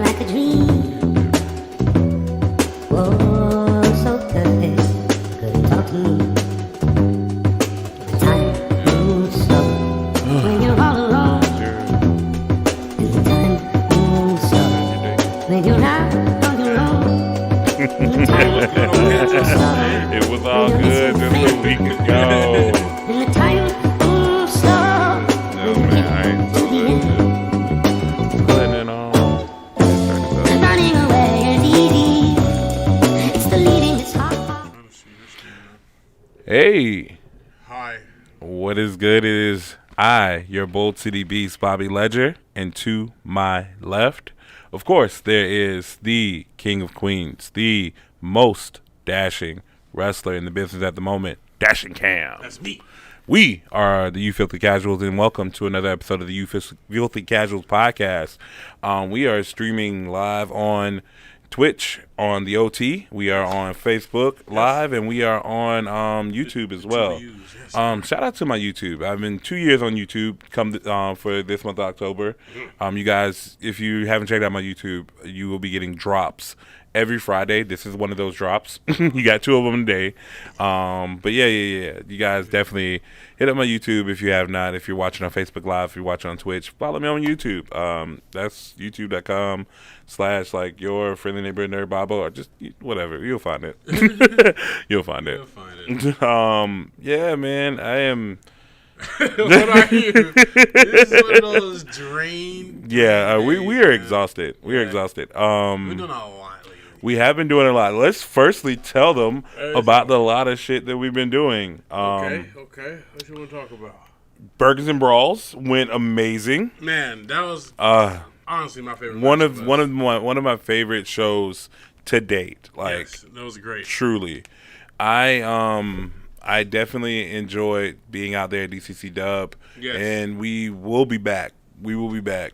like a dream. Oh, so good. Couldn't talk to me. Time moves slow when you're all alone. And time moves slow when you're out on your own. It was all good just a week ago. And the time moves slow. No, man, I ain't so good. Putting it on. Running away is easy. It's the leading that's hard. Hey, Hi. what is good is I, your Bold City Beast, Bobby Ledger, and to my left, of course, there is the King of Queens, the most dashing wrestler in the business at the moment, Dashing Cam. That's me. We are the You Filthy Casuals, and welcome to another episode of the You Filthy Casuals podcast. We are streaming live on Twitch on the OT. We are on Facebook Live, and we are on YouTube as well. Shout out to my YouTube. I've been 2 years on YouTube. For this month of October. You guys, if you haven't checked out my YouTube, you will be getting drops every Friday. This is one of those drops. You got 2 of them a day. But yeah. You guys definitely hit up my YouTube if you have not. If you're watching on Facebook Live, if you're watching on Twitch, follow me on YouTube. That's youtube.com/ like your friendly neighbor nerd Bobo, or just whatever. You'll find it. You'll find it. Yeah, man, I am. What are you? This is one of those drained. Yeah, we are exhausted. We are exhausted. We're doing a lot lately. We have been doing a lot. Let's firstly tell them about the lot of shit that we've been doing. Okay. What you want to talk about? Burgers and Brawls went amazing. Man, that was honestly my favorite. One of my favorite shows to date. Like, yes, that was great. Truly, I definitely enjoyed being out there at DCC Dub, and we will be back. That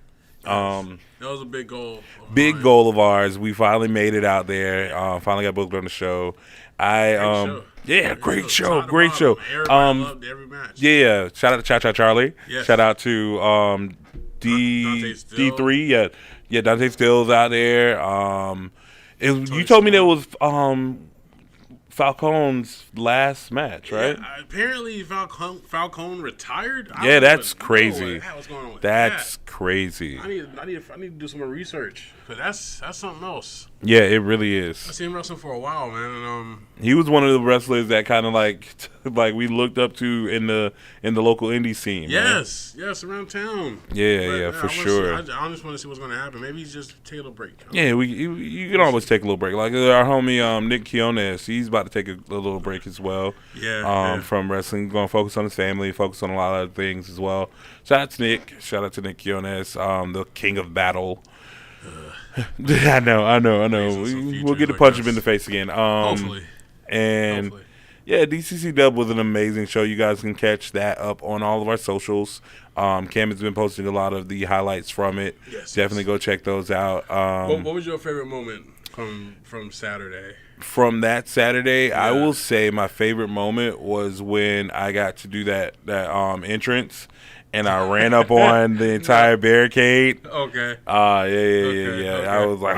was a big goal. Goal of ours. We finally made it out there. Finally got booked on the show. Great show. Everybody loved every match. Yeah. Shout out to Cha Cha Charlie. Yes. Shout out to D3. Yeah. Dante Stills out there. You told me that was Falcone's last match, right? Yeah, apparently Falcone retired. That's crazy. What's going on with That's that? Crazy. I need to do some more research, because that's something else. Yeah, it really is. I've seen him wrestling for a while, man. And, he was one of the wrestlers that kind of like we looked up to in the local indie scene. Yes, around town. Yeah, for sure. I just want to see what's going to happen. Maybe he's just take a little break. Yeah, you can always take a little break. Like our homie Nick Quiones, he's about to take a little break as well. From wrestling, going to focus on his family, focus on a lot of other things as well. Shout out to Nick Quiones, the king of battle. I know. We'll get to punch him in the face again. Hopefully. And yeah, DCC Dub was an amazing show. You guys can catch that up on all of our socials. Cam has been posting a lot of the highlights from it. Definitely go check those out. What was your favorite moment from Saturday? From that Saturday, I will say my favorite moment was when I got to do that entrance. And I ran up on the entire barricade. Okay. Yeah. I was like,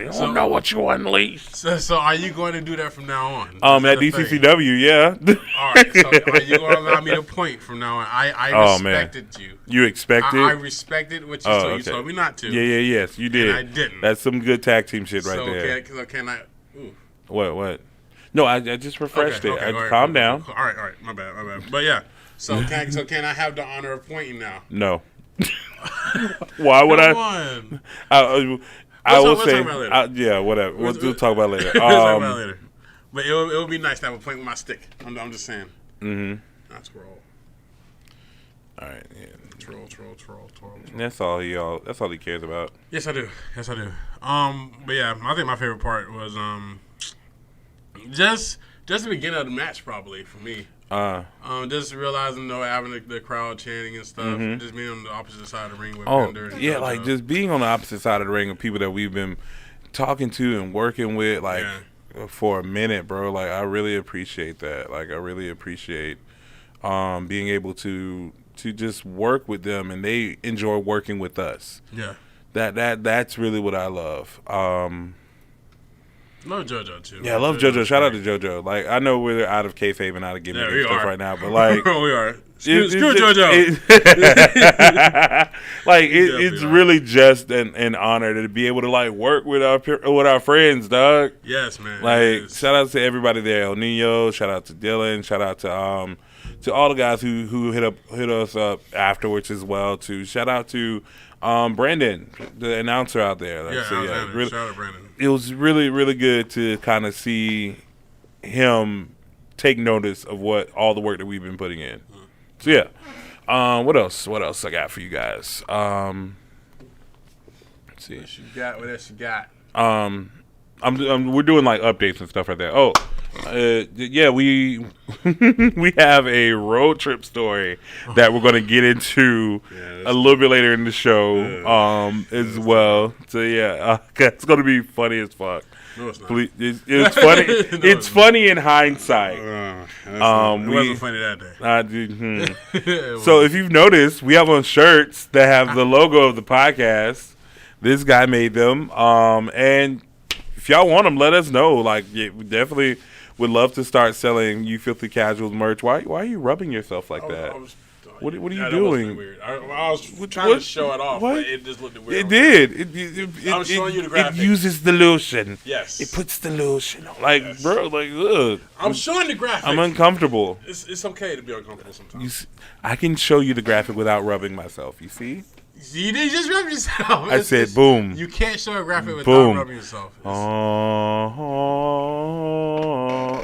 you don't know what you unleashed. So are you going to do that from now on? At DCCW, yeah. All right. So are you going to allow me to point from now on? I respected you. You expected? I respected what you told. You told me not to. Yes, you did. And I didn't. That's some good tag team shit right there. So can I? Ooh. What? No, I just refreshed it. Okay, calm down. All right. My bad. But yeah. So can I have the honor of pointing now? No. Why would I? I will say. Whatever. We'll talk about it later. We'll talk about it later. But it will be nice to have a point with my stick. I'm just saying. Mm-hmm. That's roll. All right. Yeah. Troll. That's all he cares about. Yes, I do. But yeah, I think my favorite part was just the beginning of the match, probably for me. Just realizing, having the crowd chanting and stuff, just being on the opposite side of the ring with Bender. And just being on the opposite side of the ring with people that we've been talking to and working with, for a minute, bro. Like, I really appreciate that. Like, I really appreciate being able to just work with them, and they enjoy working with us. Yeah. That's really what I love. Love JoJo too. Yeah, I love JoJo. Shout out to JoJo. Like, I know we're out of kayfabe and out of gimmick and stuff right now, but like, we are. Screw it's JoJo. It's really just an honor to be able to like work with our friends, dog. Yes, man. Like, shout out to everybody there, El Nino. Shout out to Dylan. Shout out to all the guys who hit us up afterwards as well. Too. Shout out to Brandon, the announcer out there. Like, really, shout out Brandon. It was really, really good to kind of see him take notice of all the work that we've been putting in. So yeah, what else? What else I got for you guys? Let's see. What else you got? We're doing like updates and stuff like that. Oh, yeah, we we have a road trip story that we're gonna get into a little bit later in the show, as well. So yeah, it's gonna be funny as fuck. No, it's not. Please, it's funny. It's funny in hindsight. It wasn't funny that day. So if you've noticed, we have on shirts that have the logo of the podcast. This guy made them, and if y'all want them, let us know. Like, yeah, we definitely would love to start selling You Filthy Casuals merch. Why are you rubbing yourself like that? What are you doing? Weird. I was trying to show it off, but it just looked weird. It did. I'm showing you the graphic. It uses the lotion. Yes. It puts the lotion on. Like, bro, like, ugh. I'm showing the graphic. I'm uncomfortable. It's okay to be uncomfortable sometimes. I can show you the graphic without rubbing myself. You see? You didn't just rub yourself. I said boom. You can't show a graphic without rubbing yourself.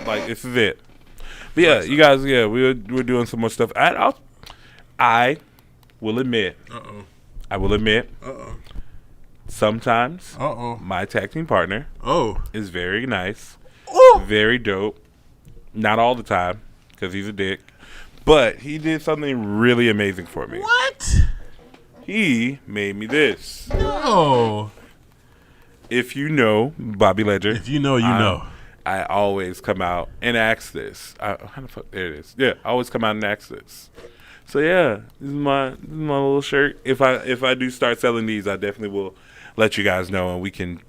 Like, this is it. But yeah, you guys, we're doing some more stuff. I will admit. I will admit. Sometimes. My tag team partner. Is very nice. Very dope. Not all the time, because he's a dick. But he did something really amazing for me. What? He made me this. No. If you know Bobby Ledger. If you know, you know. I always come out and ask this. How the fuck? There it is. Yeah, I always come out and ask this. So yeah, this is my little shirt. If I do start selling these, I definitely will let you guys know, and we can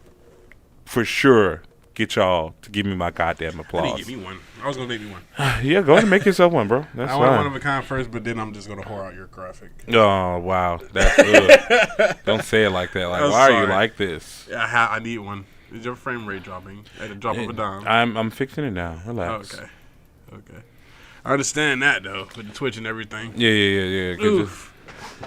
for sure get y'all to give me my goddamn applause. I didn't give me one. I was gonna make me one. Yeah, go ahead and make yourself one, bro. That's I fine. want one of a kind first, but then I'm just gonna whore out your graphic. Oh wow, that's good. Don't say it like that. Like, why are you like this? Yeah, I need one. Is your frame rate dropping at the drop of a dime? I'm fixing it now. Relax. Okay. I understand that though, with the Twitch and everything. Yeah.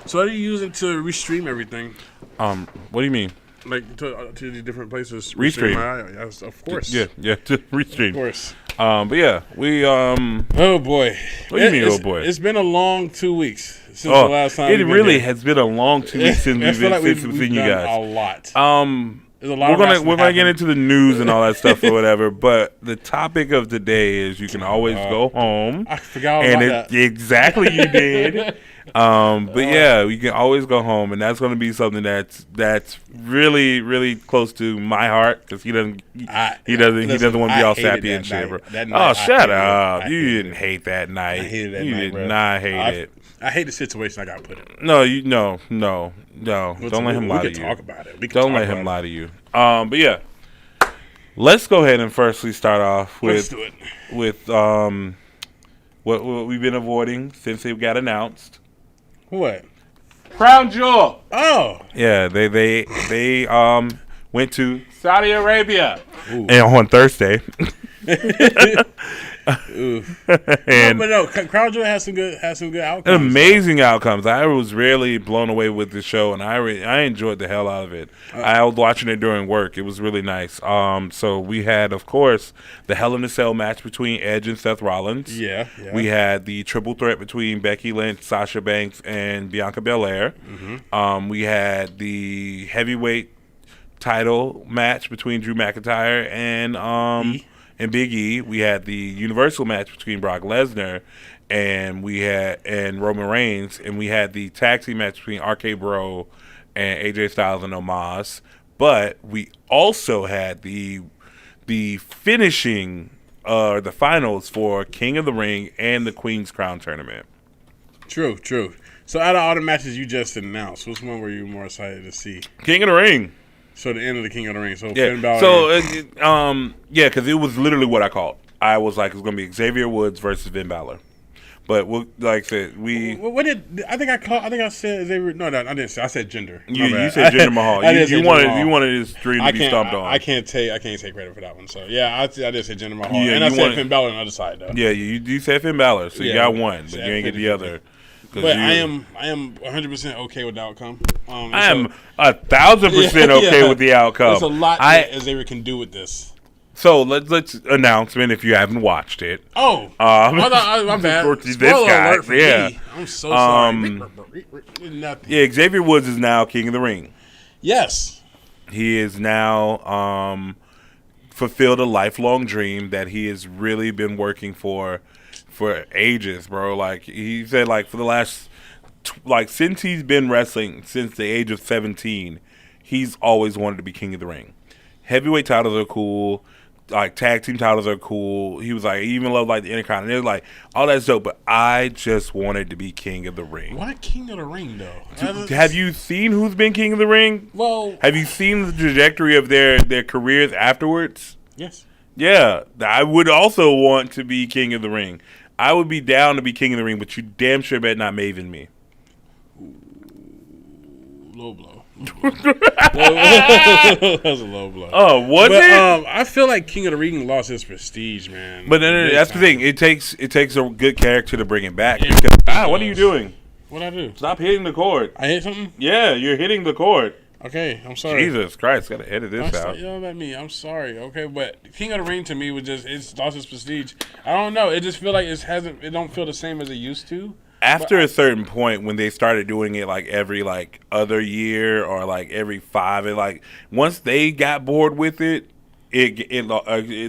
So what are you using to restream everything? What do you mean? Like to the different places. Restream. Yes, of course. Yeah, to restream. Of course. But yeah, we Oh boy. What do you mean, oh boy? It's been a long 2 weeks since the last time. It really has been a long 2 weeks since we've seen you guys. A lot. We're gonna get into the news and all that stuff or whatever. But the topic of the day is you can always go home. I forgot about that. Exactly, you did. But yeah, you can always go home, and that's going to be something that's really, really close to my heart because he doesn't want to be all sappy and shit, bro. Oh, shut up! You didn't hate that night. I hated that night. You did not hate it. I hate the situation I got put in. No. Don't let him lie to you. We can talk about it. Don't let him lie to you. But yeah, let's go ahead and firstly start off with what we've been avoiding since it got announced. What? Crown Jewel. Oh. Yeah, they went to Saudi Arabia and on Thursday. Crown Jewel has some good outcomes. Amazing outcomes. I was really blown away with the show, and I enjoyed the hell out of it. I was watching it during work. It was really nice. So we had, of course, the Hell in a Cell match between Edge and Seth Rollins. Yeah. We had the triple threat between Becky Lynch, Sasha Banks, and Bianca Belair. Mm-hmm. We had the heavyweight title match between Drew McIntyre and Big E. We had the Universal match between Brock Lesnar and Roman Reigns, and we had the tag team match between RK Bro and AJ Styles and Omos. But we also had the finishing the finals for King of the Ring and the Queen's Crown tournament. True. So out of all the matches you just announced, which one were you more excited to see? King of the Ring. So the end of the King of the Ring. So Yeah. Finn Balor. So because it was literally what I called. I was like, it's gonna be Xavier Woods versus Finn Balor. But like I said, What did I think I said Xavier? No, I didn't say. I said Jinder. You said Jinder Mahal. You wanted his dream to be stomped on. I can't take credit for that one. So yeah, I did say Jinder Mahal. Yeah, and I said Finn Balor on the other side though. Yeah, you said Finn Balor, so you got one, but you ain't get the other. But I am 100% okay with the outcome. I am 1,000% okay with the outcome. There's a lot that Xavier can do with this. So let's announcement if you haven't watched it. Oh, my bad. Spoiler alert for me. I'm so sorry. Nothing. Yeah, Xavier Woods is now King of the Ring. Yes, he is now fulfilled a lifelong dream that he has really been working for ages, bro. Like he said, like for the last since he's been wrestling since the age of 17, he's always wanted to be King of the Ring. Heavyweight titles are cool. Like tag team titles are cool. He was like, he even loved like the Intercontinental, like all that's dope. But I just wanted to be King of the Ring. Why King of the Ring though? Have you seen who's been King of the Ring? Well, have you seen the trajectory of their careers afterwards? Yes. Yeah, I would also want to be King of the Ring. I would be down to be King of the Ring, but you damn sure bet not Maven me. Low blow. That was a low blow. Oh, was it? I feel like King of the Ring lost his prestige, man. But that's the thing. It takes a good character to bring it back. What are you doing? What'd I do? Stop hitting the cord. I hit something? Yeah, you're hitting the cord. Okay, I'm sorry. Jesus Christ, gotta edit this out. Yell at me. I'm sorry. Okay, but King of the Ring to me was it's lost its prestige. I don't know. It just feel like it don't feel the same as it used to. After a certain point, when they started doing it like every like other year or like every 5, and like once they got bored with it, it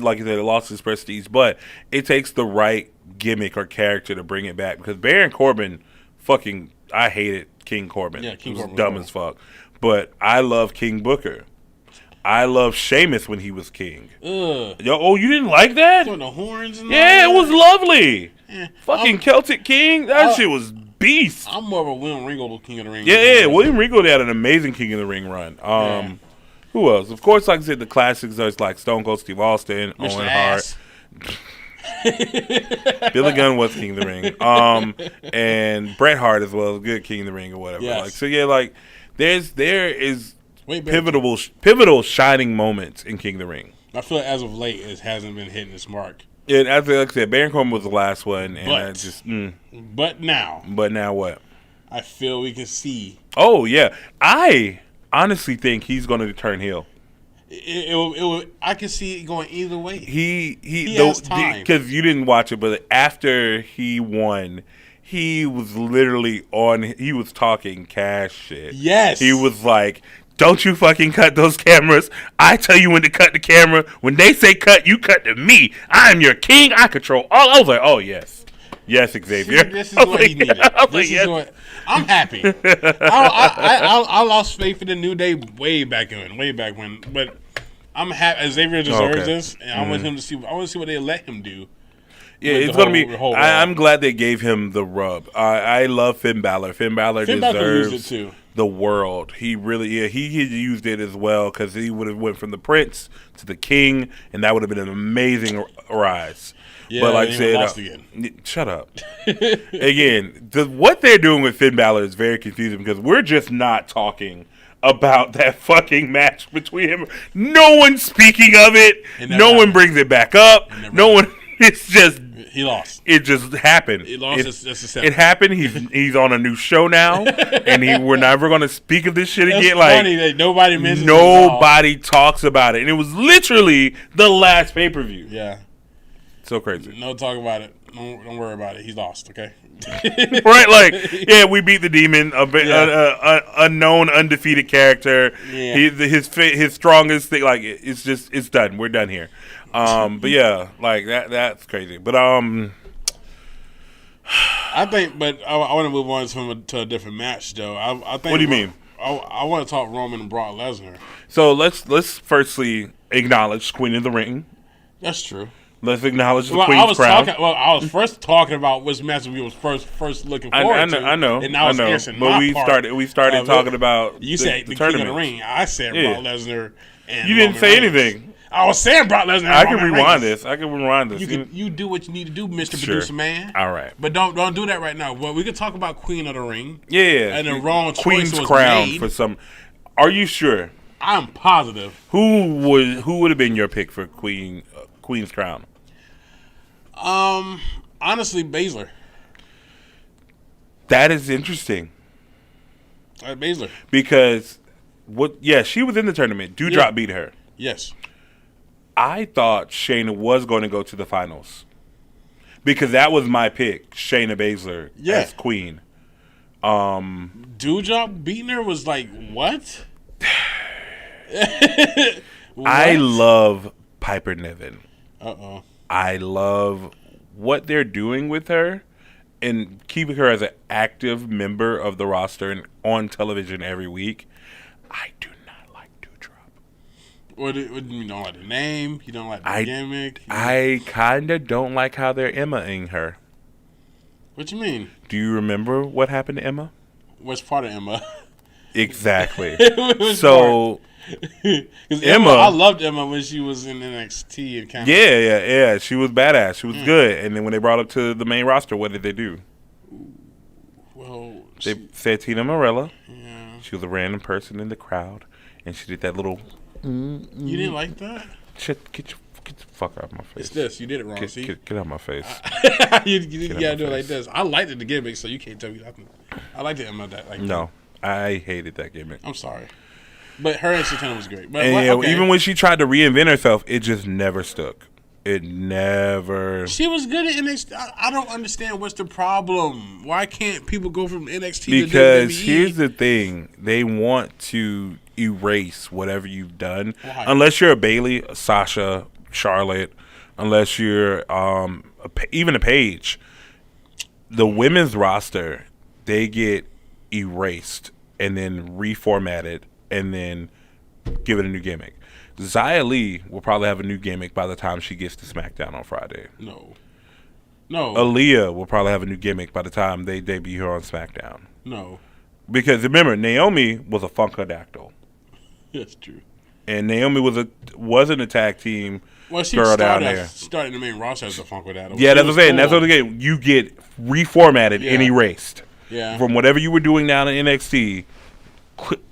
like you said, it lost its prestige. But it takes the right gimmick or character to bring it back. Because Baron Corbin, I hated King Corbin. Yeah, King Corbin was dumb as fuck. But I love King Booker. I love Sheamus when he was king. Ugh. You didn't like that? With the horns and all yeah, that? It was lovely. Yeah. Fucking Celtic King, that shit was beast. I'm more of a William Regal King of the Ring. Yeah, William Regal had an amazing King of the Ring run. Who else? Of course, like I said, the classics are like Stone Cold Steve Austin, Mr. Owen Ass. Hart. Billy Gunn was King of the Ring. And Bret Hart as well, good King of the Ring or whatever. Yes. Like, so yeah, like there is Wait, pivotal shining moments in King of the Ring. I feel like as of late it hasn't been hitting its mark. And as like I said, Baron Corbin was the last one, and But now what? I feel we can see. Oh yeah, I honestly think he's going to turn heel. I can see it going either way. He has time because you didn't watch it, but after he won, he was literally he was talking cash shit. Yes, he was like, "Don't you fucking cut those cameras. I tell you when to cut the camera. When they say cut, you cut to me. I am your king. I control all." I was like, "Oh, yes. Yes, Xavier." See, this is what he needed. I'm happy. I lost faith in the New Day way back when. But I'm happy. Xavier deserves this, and I want him to see. I want to see what they let him do. Yeah, it's going to be. I'm glad they gave him the rub. I love Finn Balor. Finn Balor deserves used it too. The world. He really, he used it as well because he would have went from the Prince to the King, and that would have been an amazing rise. Yeah, but like I said, shut up. Again, what they're doing with Finn Balor is very confusing because we're just not talking about that fucking match between him. No one's speaking of it. No one brings it back up. No one. It's just he lost. It just happened. He lost. It happened. He's on a new show now, and we're never going to speak of this shit again. That's funny that nobody mentions. Nobody talks about it, and it was literally the last pay-per-view. Yeah, so crazy. No talk about it. Don't worry about it. He's lost. Okay. Right, like we beat the demon, a known undefeated character. Yeah. His strongest thing, like it's done. We're done here. But yeah, like that's crazy. But I think, but I want to move on to a different match though. I think. What do you mean? I want to talk Roman and Brock Lesnar. So let's firstly acknowledge Queen of the Ring. That's true. Let's acknowledge the Queen's crown. I was first talking about which match we was first looking forward to. I know. And I know. But we started talking about you said the tournament. King of the Ring. I said Brock Lesnar. And you didn't say anything. I was saying Brock Lesnar. I can rewind this. You do what you need to do, Mr. Sure. Producer Man. All right, but don't do that right now. Well, we could talk about Queen of the Ring. Yeah, and the wrong Queen's choice was crown made. for some. Are you sure? I'm positive. Who would have been your pick for Queen's crown? Honestly, Baszler. That is interesting. Baszler. Because she was in the tournament. Dewdrop beat her. Yes. I thought Shayna was going to go to the finals. Because that was my pick, Shayna Baszler as queen. Dewdrop beating her was like, what? I love Piper Niven. Uh-oh. I love what they're doing with her and keeping her as an active member of the roster and on television every week. I do not like Dewdrop. What you don't like the name? You don't like the gimmick? I kind of don't like how they're Emma-ing her. What you mean? Do you remember what happened to Emma? What's part of Emma? Exactly. So... Emma, I loved Emma when she was in NXT and kind of. Yeah. She was badass. She was good. And then when they brought her up to the main roster, what did they do? Well, they said Tina Morella. Yeah. She was a random person in the crowd, and she did that little. You didn't like that? Shit, get the fuck out of my face. It's this. You did it wrong. Get out of my face. you gotta do it like this. I liked it the gimmick, so you can't tell me nothing. I liked it Emma that. No, I hated that gimmick. I'm sorry. But her and Santana was great. But even when she tried to reinvent herself, it just never stuck. It never. She was good at NXT. I don't understand what's the problem. Why can't people go from NXT to WWE? Because here's the thing: they want to erase whatever you've done, unless you're a Bayley, a Sasha, Charlotte, unless you're even a Paige. The women's roster, they get erased and then reformatted. And then give it a new gimmick. Xia Li will probably have a new gimmick by the time she gets to SmackDown on Friday. No. Aaliyah will probably have a new gimmick by the time they debut her on SmackDown. No. Because remember, Naomi was a Funkadactyl. That's true. And Naomi wasn't a tag team girl down there. Started the main roster as a Funkadactyl. Yeah, that's what I'm saying. That's what I'm saying. You get reformatted and erased. Yeah. From whatever you were doing down in NXT.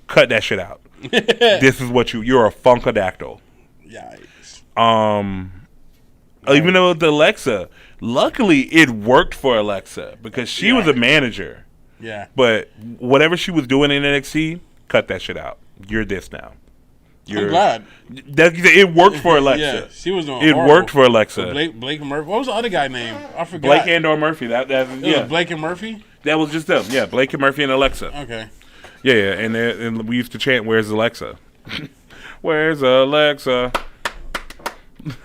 Cut that shit out. This is what you're a Funkadactyl. Yikes. Even though with Alexa, luckily it worked for Alexa because she was a manager. Yeah. But whatever she was doing in NXT, cut that shit out. You're this now. I'm glad. It worked for Alexa. Yeah, she was doing it horrible. Worked for Alexa. Blake Murphy. What was the other guy name? I forgot. Blake and/or Murphy. That was Blake and Murphy? That was just them. Yeah, Blake and Murphy and Alexa. Okay. Yeah, and we used to chant, "Where's Alexa? Where's Alexa?"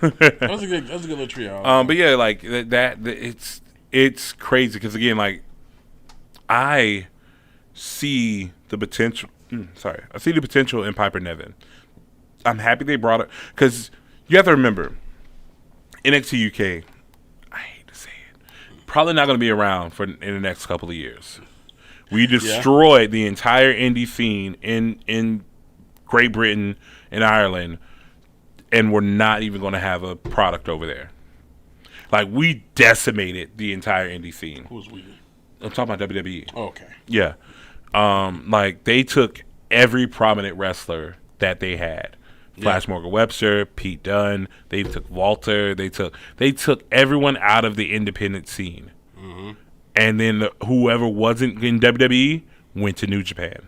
That was a good little trio. But yeah, like it's crazy because again, like I see the potential. I see the potential in Piper Niven. I'm happy they brought it because you have to remember NXT UK. I hate to say it, probably not going to be around in the next couple of years. We destroyed the entire indie scene in Great Britain and Ireland, and we're not even going to have a product over there. Like, we decimated the entire indie scene. Who's we? I'm talking about WWE. Oh, okay. Yeah. Like, they took every prominent wrestler that they had. Flash Morgan Webster, Pete Dunne. They took Walter. They took everyone out of the independent scene. Mm-hmm. And then whoever wasn't in WWE went to New Japan.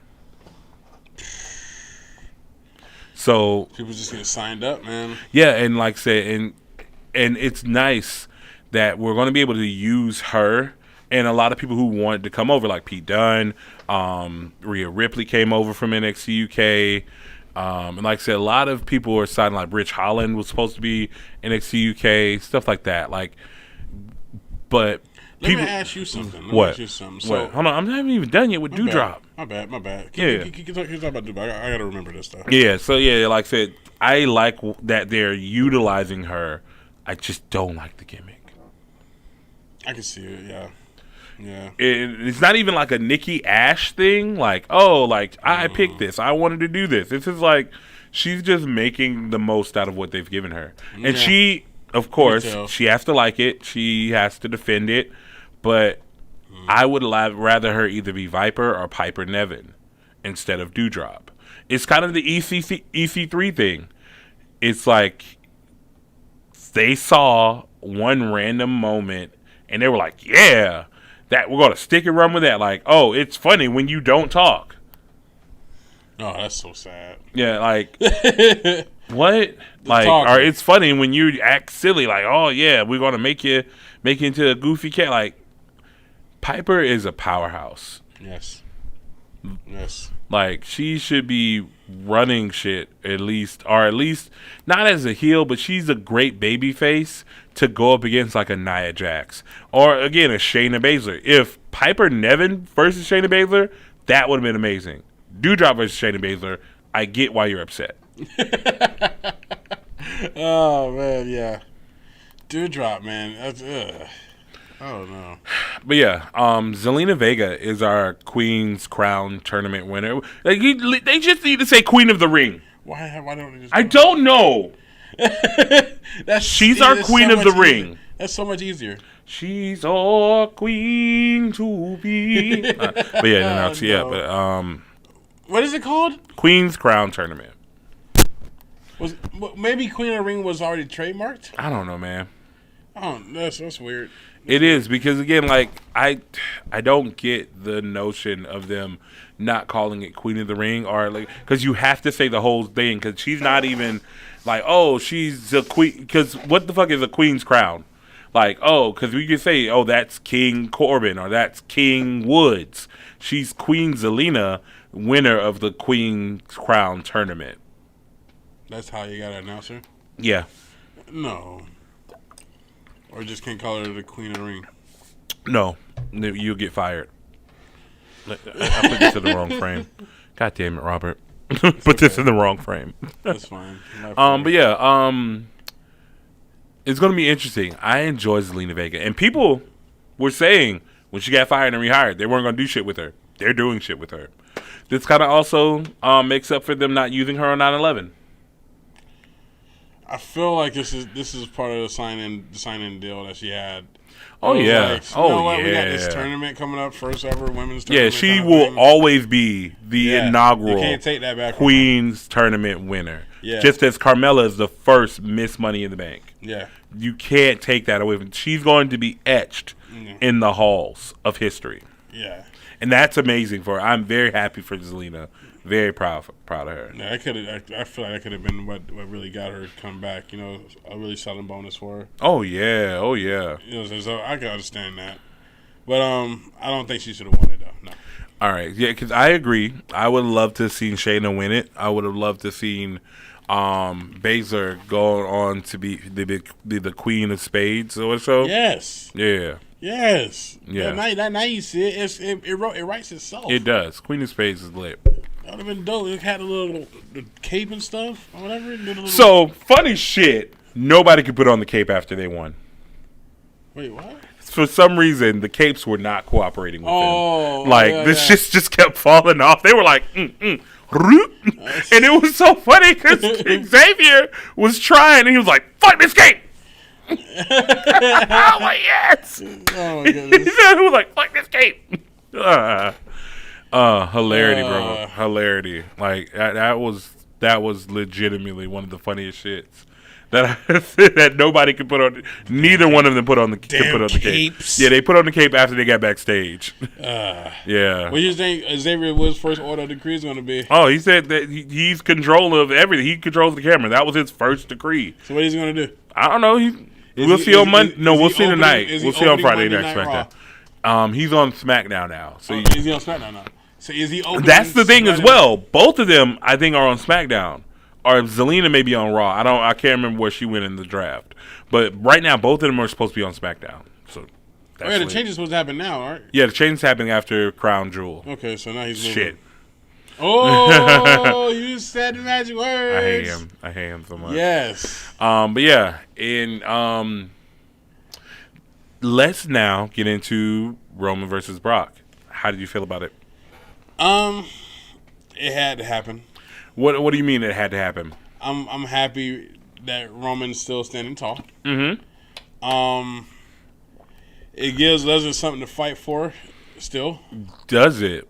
So people just get signed up, man. Yeah, and like I said, and it's nice that we're going to be able to use her and a lot of people who wanted to come over, like Pete Dunne, Rhea Ripley came over from NXT UK. And like I said, a lot of people are signing, like Rich Holland was supposed to be NXT UK, stuff like that. Like, but Let me ask you something. What? So, what? Hold on, I haven't even done yet with Dewdrop. My bad. Yeah. Keep talking about Dewdrop. I got to remember this stuff. Yeah, so yeah, like I said, I like that they're utilizing her. I just don't like the gimmick. I can see it. Yeah. Yeah. It's not even like a Nikki Ash thing. Like, oh, like I picked this. I wanted to do this. This is like she's just making the most out of what they've given her, and she, of course, she has to like it. She has to defend it, but I would rather her either be Viper or Piper Nevin instead of Dewdrop. It's kind of the EC3 thing. It's like they saw one random moment and they were like, yeah, that we're going to stick and run with that. Like, oh, it's funny when you don't talk. Oh, that's so sad. Yeah, like, what? Like, or it's funny when you act silly. Like, oh, yeah, we're going to make you into a goofy cat. Like, Piper is a powerhouse. Yes. Yes. Like, she should be running shit at least not as a heel, but she's a great baby face to go up against like a Nia Jax or again a Shayna Baszler. If Piper Nevin versus Shayna Baszler, that would have been amazing. Dewdrop versus Shayna Baszler, I get why you're upset. Oh man, yeah. Dewdrop, man. That's I don't know. But yeah, Zelina Vega is our Queen's Crown tournament winner. Like they just need to say Queen of the Ring. Why don't they just? I don't know. She's our Queen of the Ring. That's so much easier. She's our queen to be. But yeah, but what is it called? Queen's Crown tournament. Maybe Queen of the Ring was already trademarked? I don't know, man. Oh, that's weird. It is because again, like I don't get the notion of them not calling it Queen of the Ring or like because you have to say the whole thing because she's not even like she's a queen because what the fuck is a queen's crown? Like because we could say that's King Corbin or that's King Woods. She's Queen Zelina, winner of the Queen's Crown tournament. That's how you gotta announce her? Yeah. No. Or just can't call her the Queen of the Ring. No, you'll get fired. I put this in the wrong frame. God damn it, Robert. Put this in the wrong frame. That's fine. But yeah, it's gonna be interesting. I enjoy Zelina Vega, and people were saying when she got fired and rehired, they weren't gonna do shit with her. They're doing shit with her. This kind of also makes up for them not using her on 9/11. I feel like this is part of the sign-in deal that she had. Oh yeah, like, we got this tournament coming up, first ever women's tournament. Yeah, she will always be the inaugural you can't take that back Queen's tournament winner. Yeah, just as Carmella is the first Miss Money in the Bank. Yeah, you can't take that away from. She's going to be etched in the halls of history. Yeah, and that's amazing for her. I'm very happy for Zelina. Very proud of her. Yeah, I feel like that could have been what really got her to come back. You know, a really selling bonus for her. Oh yeah. You know, so I can understand that, but I don't think she should have won it though. No. All right, yeah, because I agree. I would love to have seen Shayna win it. I would have loved to have seen Baszler go on to be the Queen of Spades or so. Yes. Yeah. Yes. Yeah. Now you see it. It writes itself. It does. Queen of Spades is lit. That would have been dope. It had a little cape and stuff or whatever. So, funny shit, nobody could put on the cape after they won. Wait, what? For some reason, the capes were not cooperating with them. Like, this shit just kept falling off. They were like, and it was so funny because Xavier was trying and he was like, fuck this cape. I was like, yes. Oh, my goodness. He was like, fuck this cape. Hilarity, bro. Hilarity. Like that was legitimately one of the funniest shits that nobody could put on. Neither one of them put on the cape. Yeah, they put on the cape after they got backstage. Yeah. What do you think Xavier Woods' first order of decree is going to be? Oh, he said that he's control of everything. He controls the camera. That was his first decree. So what is he going to do? I don't know. We'll see on Monday. No, we'll see tonight. We'll see on Friday next SmackDown. He's on SmackDown now. So is he on SmackDown now? So is he opening? That's the thing as well. Both of them, I think, are on SmackDown. Or Zelina may be on Raw. I can't remember where she went in the draft. But right now, both of them are supposed to be on SmackDown. So the change is supposed to happen now, right? Yeah, the change is happening after Crown Jewel. Okay, so now he's moving. Shit. Oh, you said the magic words. I hate him so much. Yes. But yeah, let's now get into Roman versus Brock. How did you feel about it? It had to happen. What do you mean it had to happen? I'm happy that Roman's still standing tall. Mm-hmm. It gives Lesnar something to fight for still. Does it?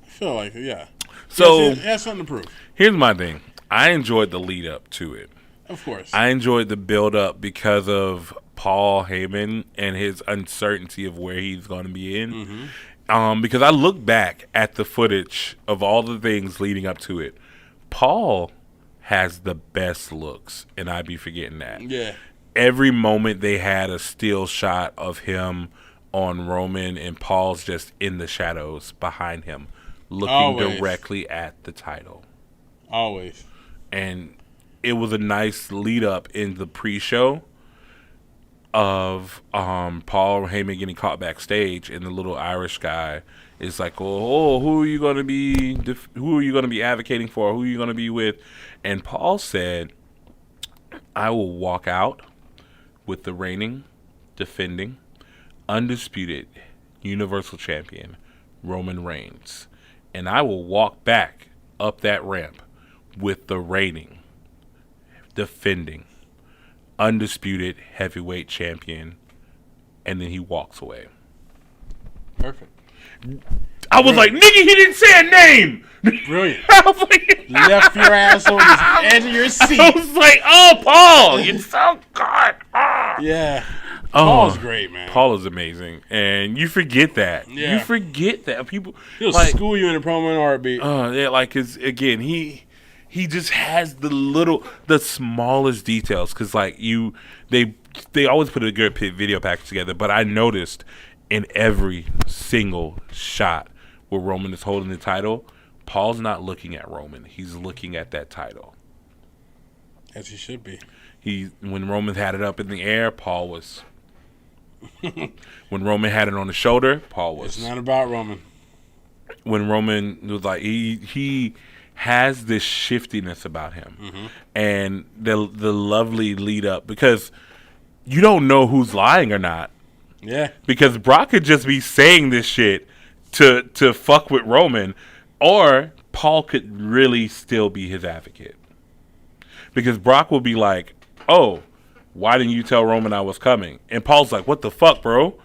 I feel like it, yeah. So it has something to prove. Here's my thing. I enjoyed the lead up to it. Of course. I enjoyed the build up because of Paul Heyman and his uncertainty of where he's going to be in. Mm-hmm. Because I look back at the footage of all the things leading up to it. Paul has the best looks, and I'd be forgetting that. Yeah. Every moment they had a still shot of him on Roman, and Paul's just in the shadows behind him, looking directly at the title. Always. And it was a nice lead up in the pre-show of Paul Heyman getting caught backstage, and the little Irish guy is like, "Oh, who are you going to be? Who are you going to be advocating for? Who are you going to be with?" And Paul said, "I will walk out with the reigning, defending, undisputed Universal Champion Roman Reigns, and I will walk back up that ramp with the reigning, defending, undisputed heavyweight champion," and then he walks away. Perfect. I was like, "Nigga, he didn't say a name." Brilliant. I was like, Left your ass on the edge of your seat. I was like, "Oh, Paul, you're so good." Yeah. Paul's great, man. Paul is amazing, and you forget that. Yeah. You forget that people He'll like school you in a promo in a heartbeat. yeah, like, cause again, he just has the smallest details. Cause like they always put a good video package together, but I noticed in every single shot where Roman is holding the title, Paul's not looking at Roman; he's looking at that title. As he should be. When Roman had it up in the air, Paul was. When Roman had it on the shoulder, Paul was. It's not about Roman. When Roman was like, he has this shiftiness about him, and the lovely lead up, because you don't know who's lying or not. Yeah. Because Brock could just be saying this shit to fuck with Roman, or Paul could really still be his advocate. Because Brock will be like, "Oh, why didn't you tell Roman I was coming?" And Paul's like, "What the fuck, bro?"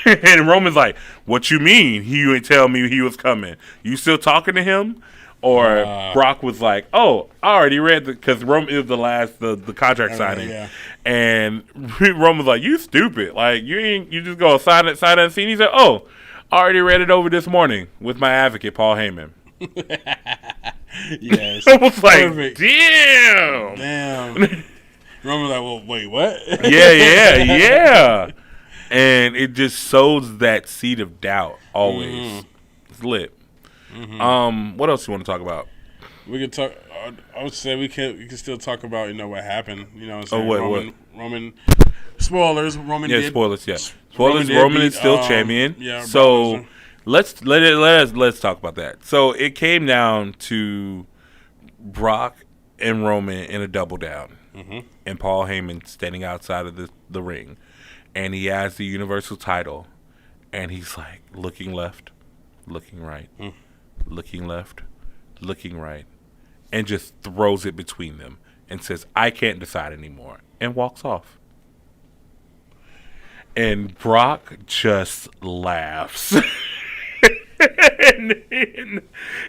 And Roman's like, "What you mean? He didn't tell me he was coming. You still talking to him?" Or Brock was like, "Oh, I already read because Roman is the contract signing." Yeah. And Roman's like, "You stupid. Like, you just go sign unseen." He said, "Oh, I already read it over this morning with my advocate, Paul Heyman." Yes. I was like, Perfect. Damn. Roman's like, "Well, wait, what?" Yeah. And it just sows that seed of doubt always. It's lit. What else you want to talk about? We could talk. I would say we can still talk about what happened. Roman. Spoilers. Roman. Yeah, did, spoilers. Yeah, spoilers. Roman is still champion. Yeah. So let's talk about that. So it came down to Brock and Roman in a double down, and Paul Heyman standing outside of the ring, and he has the Universal title, and he's like looking left, looking right, looking left, looking right, and just throws it between them and says, "I can't decide anymore," and walks off. And Brock just laughs.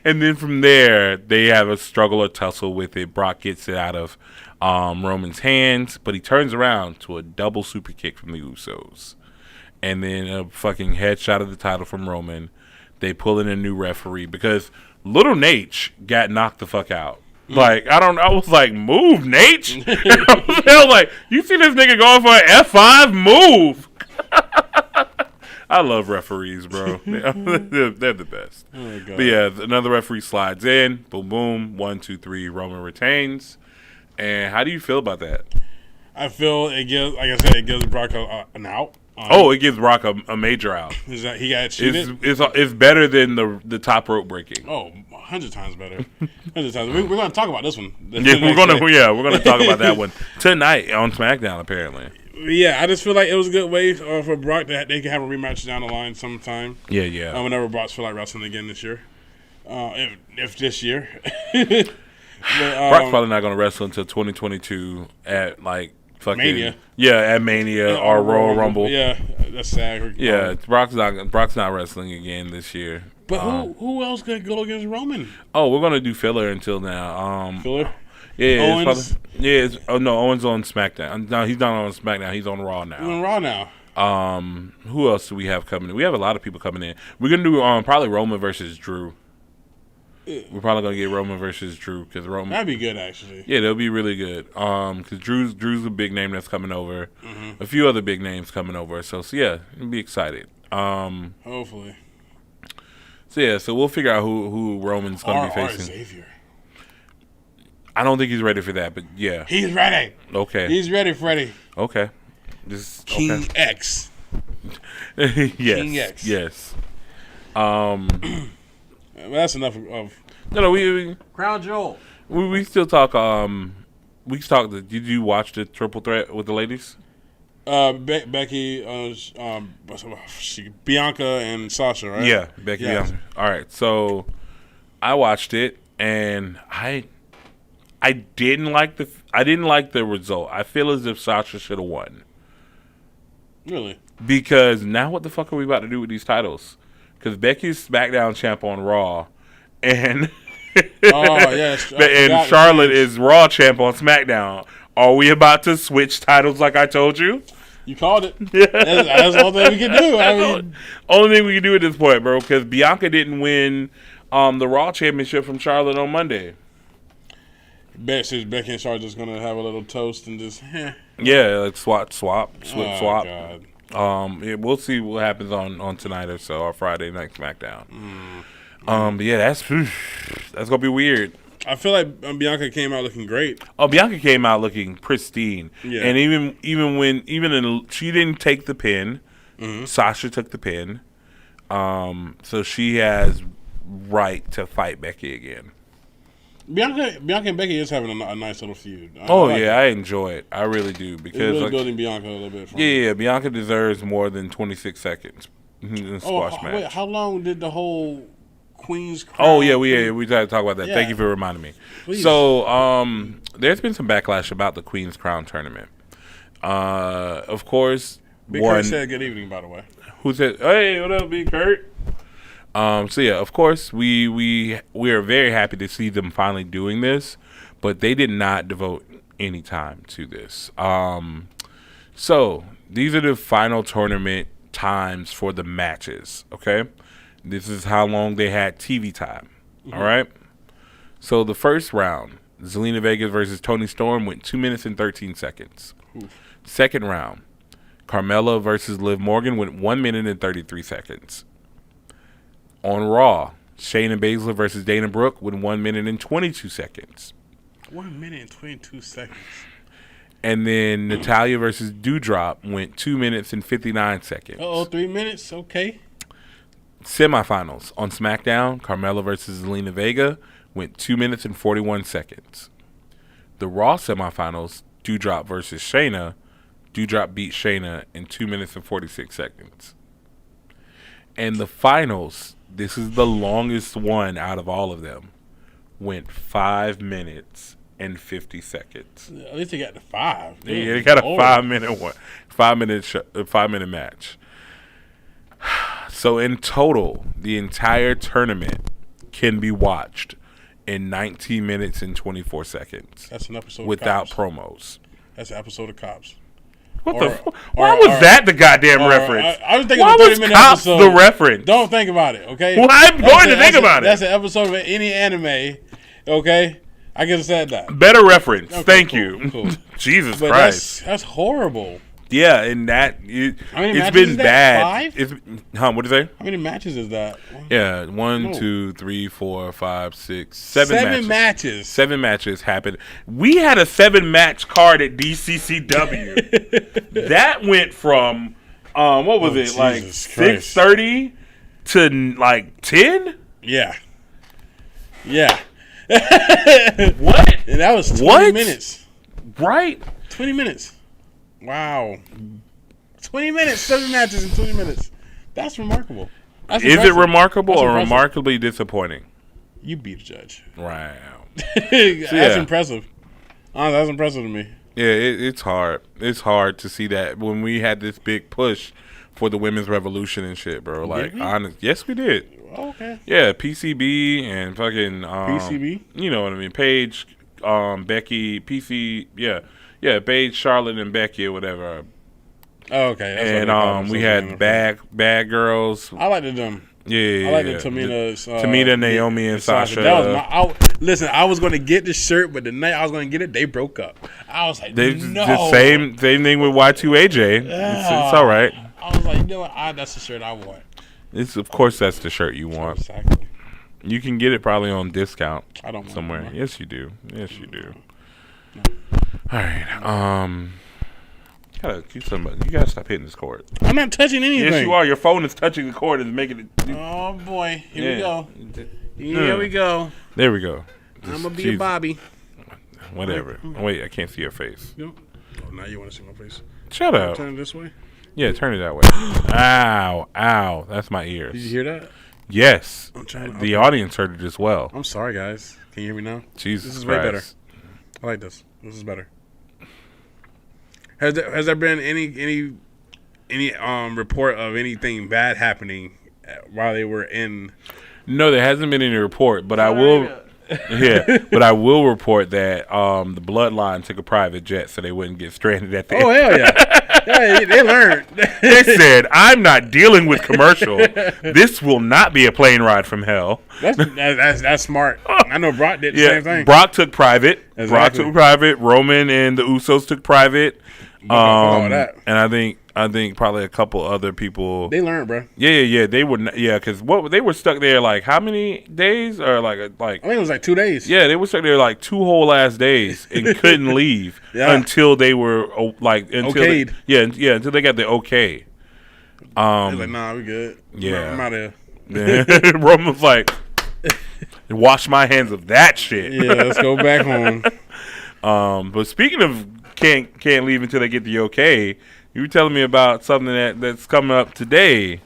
and then from there, they have a struggle or tussle with it. Brock gets it out of Roman's hands, but he turns around to a double super kick from the Usos. And then a fucking headshot of the title from Roman. They pull in a new referee because Little Nate got knocked the fuck out. Like, I was like, "Move, Nate." I was like, "You see this nigga going for an F5? Move." I love referees, bro. They're the best. Oh my God. But yeah, another referee slides in. Boom, boom. 1, 2, 3. Roman retains. And how do you feel about that? I feel it gives, like I said, it gives Brock an out. It gives Brock a major out. Is that he got cheated? It's better than the top rope breaking. 100 times better. 100 times. We're going to talk about this one. We're gonna talk about that one tonight on SmackDown. Apparently. Yeah, I just feel like it was a good way for Brock that they can have a rematch down the line sometime. Yeah. Whenever Brock's feel like wrestling again this year, if this year. But, Brock's probably not gonna wrestle until 2022 at like fucking Mania. Yeah, at Mania or Royal Rumble. Yeah, that's sad. Yeah, Brock's not wrestling again this year. But who else could go against Roman? We're gonna do filler until now. Filler. Yeah, Owens. Owens on SmackDown. No, he's not on SmackDown. He's on Raw now. He's on Raw now. Who else do we have coming in? We have a lot of people coming in. We're gonna do probably Roman versus Drew. We're probably gonna get Roman versus Drew because Roman. That'd be good, actually. Yeah, that'll be really good. Because Drew's a big name that's coming over. Mm-hmm. A few other big names coming over. So yeah, we'll be excited. Hopefully. So we'll figure out who Roman's gonna be facing. Xavier. I don't think he's ready for that, but yeah. He's ready. Okay. He's ready, Freddie. Okay. King X. Yes. King X. Yes. Well, that's enough of. No, we Crown Jewel. We still talk. We talk. Did you watch the triple threat with the ladies? Becky, Bianca, and Sasha, right? Yeah, Becky, Bianca. All right, so I watched it, and I didn't like the result. I feel as if Sasha should have won. Really? Because now what the fuck are we about to do with these titles? Because Becky's SmackDown champ on Raw, and and Charlotte is Raw champ on SmackDown. Are we about to switch titles like I told you? You called it. That's the only thing we can do. Only thing we can do at this point, bro, because Bianca didn't win the Raw championship from Charlotte on Monday. Becky and Charlotte just gonna have a little toast and just Yeah, like swap. God. We'll see what happens on tonight or so, or Friday night SmackDown. But yeah, that's gonna be weird. I feel like Bianca came out looking great. Oh, Bianca came out looking pristine. Yeah. And even she didn't take the pin. Mm-hmm. Sasha took the pin. So she has right to fight Becky again. Bianca and Becky is having a nice little feud. I enjoy it. I really do because it's really building Bianca a little bit. Yeah, Bianca deserves more than 26 seconds in a squash match. Wait, how long did the whole Queen's Crown? Oh yeah, we got to talk about that. Yeah. Thank you for reminding me. Please. So, there's been some backlash about the Queen's Crown tournament. Of course, Big Kurt said good evening, by the way. Who said, "Hey, what up, Big Kurt?" So yeah, of course, we are very happy to see them finally doing this, but they did not devote any time to this. So these are the final tournament times for the matches. Okay. This is how long they had TV time. Mm-hmm. All right. So the first round, Zelina Vega versus Toni Storm, went 2 minutes and 13 seconds. Oof. Second round, Carmella versus Liv Morgan went 1 minute and 33 seconds. On Raw, Shayna Baszler versus Dana Brooke went 1 minute and 22 seconds. 1 minute and 22 seconds. And then Natalya versus Doudrop went 2 minutes and 59 seconds. 3 minutes? Okay. Semifinals on SmackDown, Carmella versus Zelina Vega went 2 minutes and 41 seconds. The Raw semifinals, Doudrop versus Shayna, Doudrop beat Shayna in 2 minutes and 46 seconds. And the finals, this is the longest one out of all of them, went 5 minutes and 50 seconds. At least they got the 5. Yeah, they got a 5 minute one, 5 minute match. So in total, the entire tournament can be watched in 19 minutes and 24 seconds. That's an episode without of Cops. promos. That's an episode of Cops. What the fuck? Why was that the goddamn reference? I was thinking why of a was 30-minute Cops episode. the reference? Don't think about it, okay? Well, I'm going to think about it. That's an episode of any anime, okay? I could have said that. Better reference. Okay, Thank cool, you. Cool. Jesus but Christ. That's horrible. Yeah, and it's been bad. 5? What is that? How many matches is that? Yeah, 1, 2, 3, 4, 5, 6, 7 matches. 7 matches happened. We had a 7-match card at DCCW. That went from What was it? Like Jesus Christ. 6:30 to like 10? Yeah. Yeah. What? And that was 20 What? minutes. Right? 20 minutes. Wow. 20 minutes, 7 matches in 20 minutes. That's remarkable. That's Is impressive. it remarkable That's or impressive. remarkably disappointing? You beat the judge. Wow. That's impressive. Honestly, that's impressive to me. Yeah, it's hard. It's hard to see that when we had this big push for the women's revolution and shit, bro. Like, we? honest, yes, we did. Okay. Yeah, PCB and fucking PCB? You know what I mean? Paige, Becky, yeah, Paige, Charlotte, and Becky or whatever. Oh, okay. That's what they And call we themselves had bad girls. I liked them. Yeah, I liked the Tamina's. Tamina, Naomi, and Sasha. That was listen, I was going to get the shirt, but the night I was going to get it, they broke up. I was like, They no. the same thing with Y2AJ. It's all right. I was like, you know what? That's the shirt I want. Of course that's the shirt you want. Exactly. You can get it probably on discount. I don't want somewhere. it no more. Yes, you do. Yes, you do. No. All right. You gotta stop hitting this cord. I'm not touching anything. Yes, you are. Your phone is touching the cord and making it. Oh boy, here we Yeah. go. Here we go. There we go. I'm gonna be Jesus. a Bobby. Whatever. Wait, I can't see your face. Yep. Oh, now you want to see my face? Shut up. Turn it this way. Yeah, turn it that way. Ow. That's my ears. Did you hear that? Yes. I'm trying. The audience heard it as well. I'm sorry, guys. Can you hear me now? Jesus This is Christ. way better. I like this. This is better. Has there been any report of anything bad happening while they were in? No, there hasn't been any report, but I will. Yeah, but I will report that the Bloodline took a private jet so they wouldn't get stranded at the. Oh hell yeah! Yeah, they learned. They said, "I'm not dealing with commercial. This will not be a plane ride from hell." That's smart. I know Brock did the same thing. Brock took private. Exactly. Brock took private. Roman and the Usos took private. All that. And I think probably a couple other people. They learned, bro. Yeah. They were because they were stuck there like how many days or like I think it was like 2 days. yeah, they were stuck there like 2 whole ass days and couldn't leave until they were Okayed. Until they got the okay. They was like, nah, we good. Yeah. I'm out of Yeah. Roman was like, wash my hands of that shit. here. Yeah, let's go back home. But speaking of can't leave until they get the okay, you were telling me about something that's coming up today.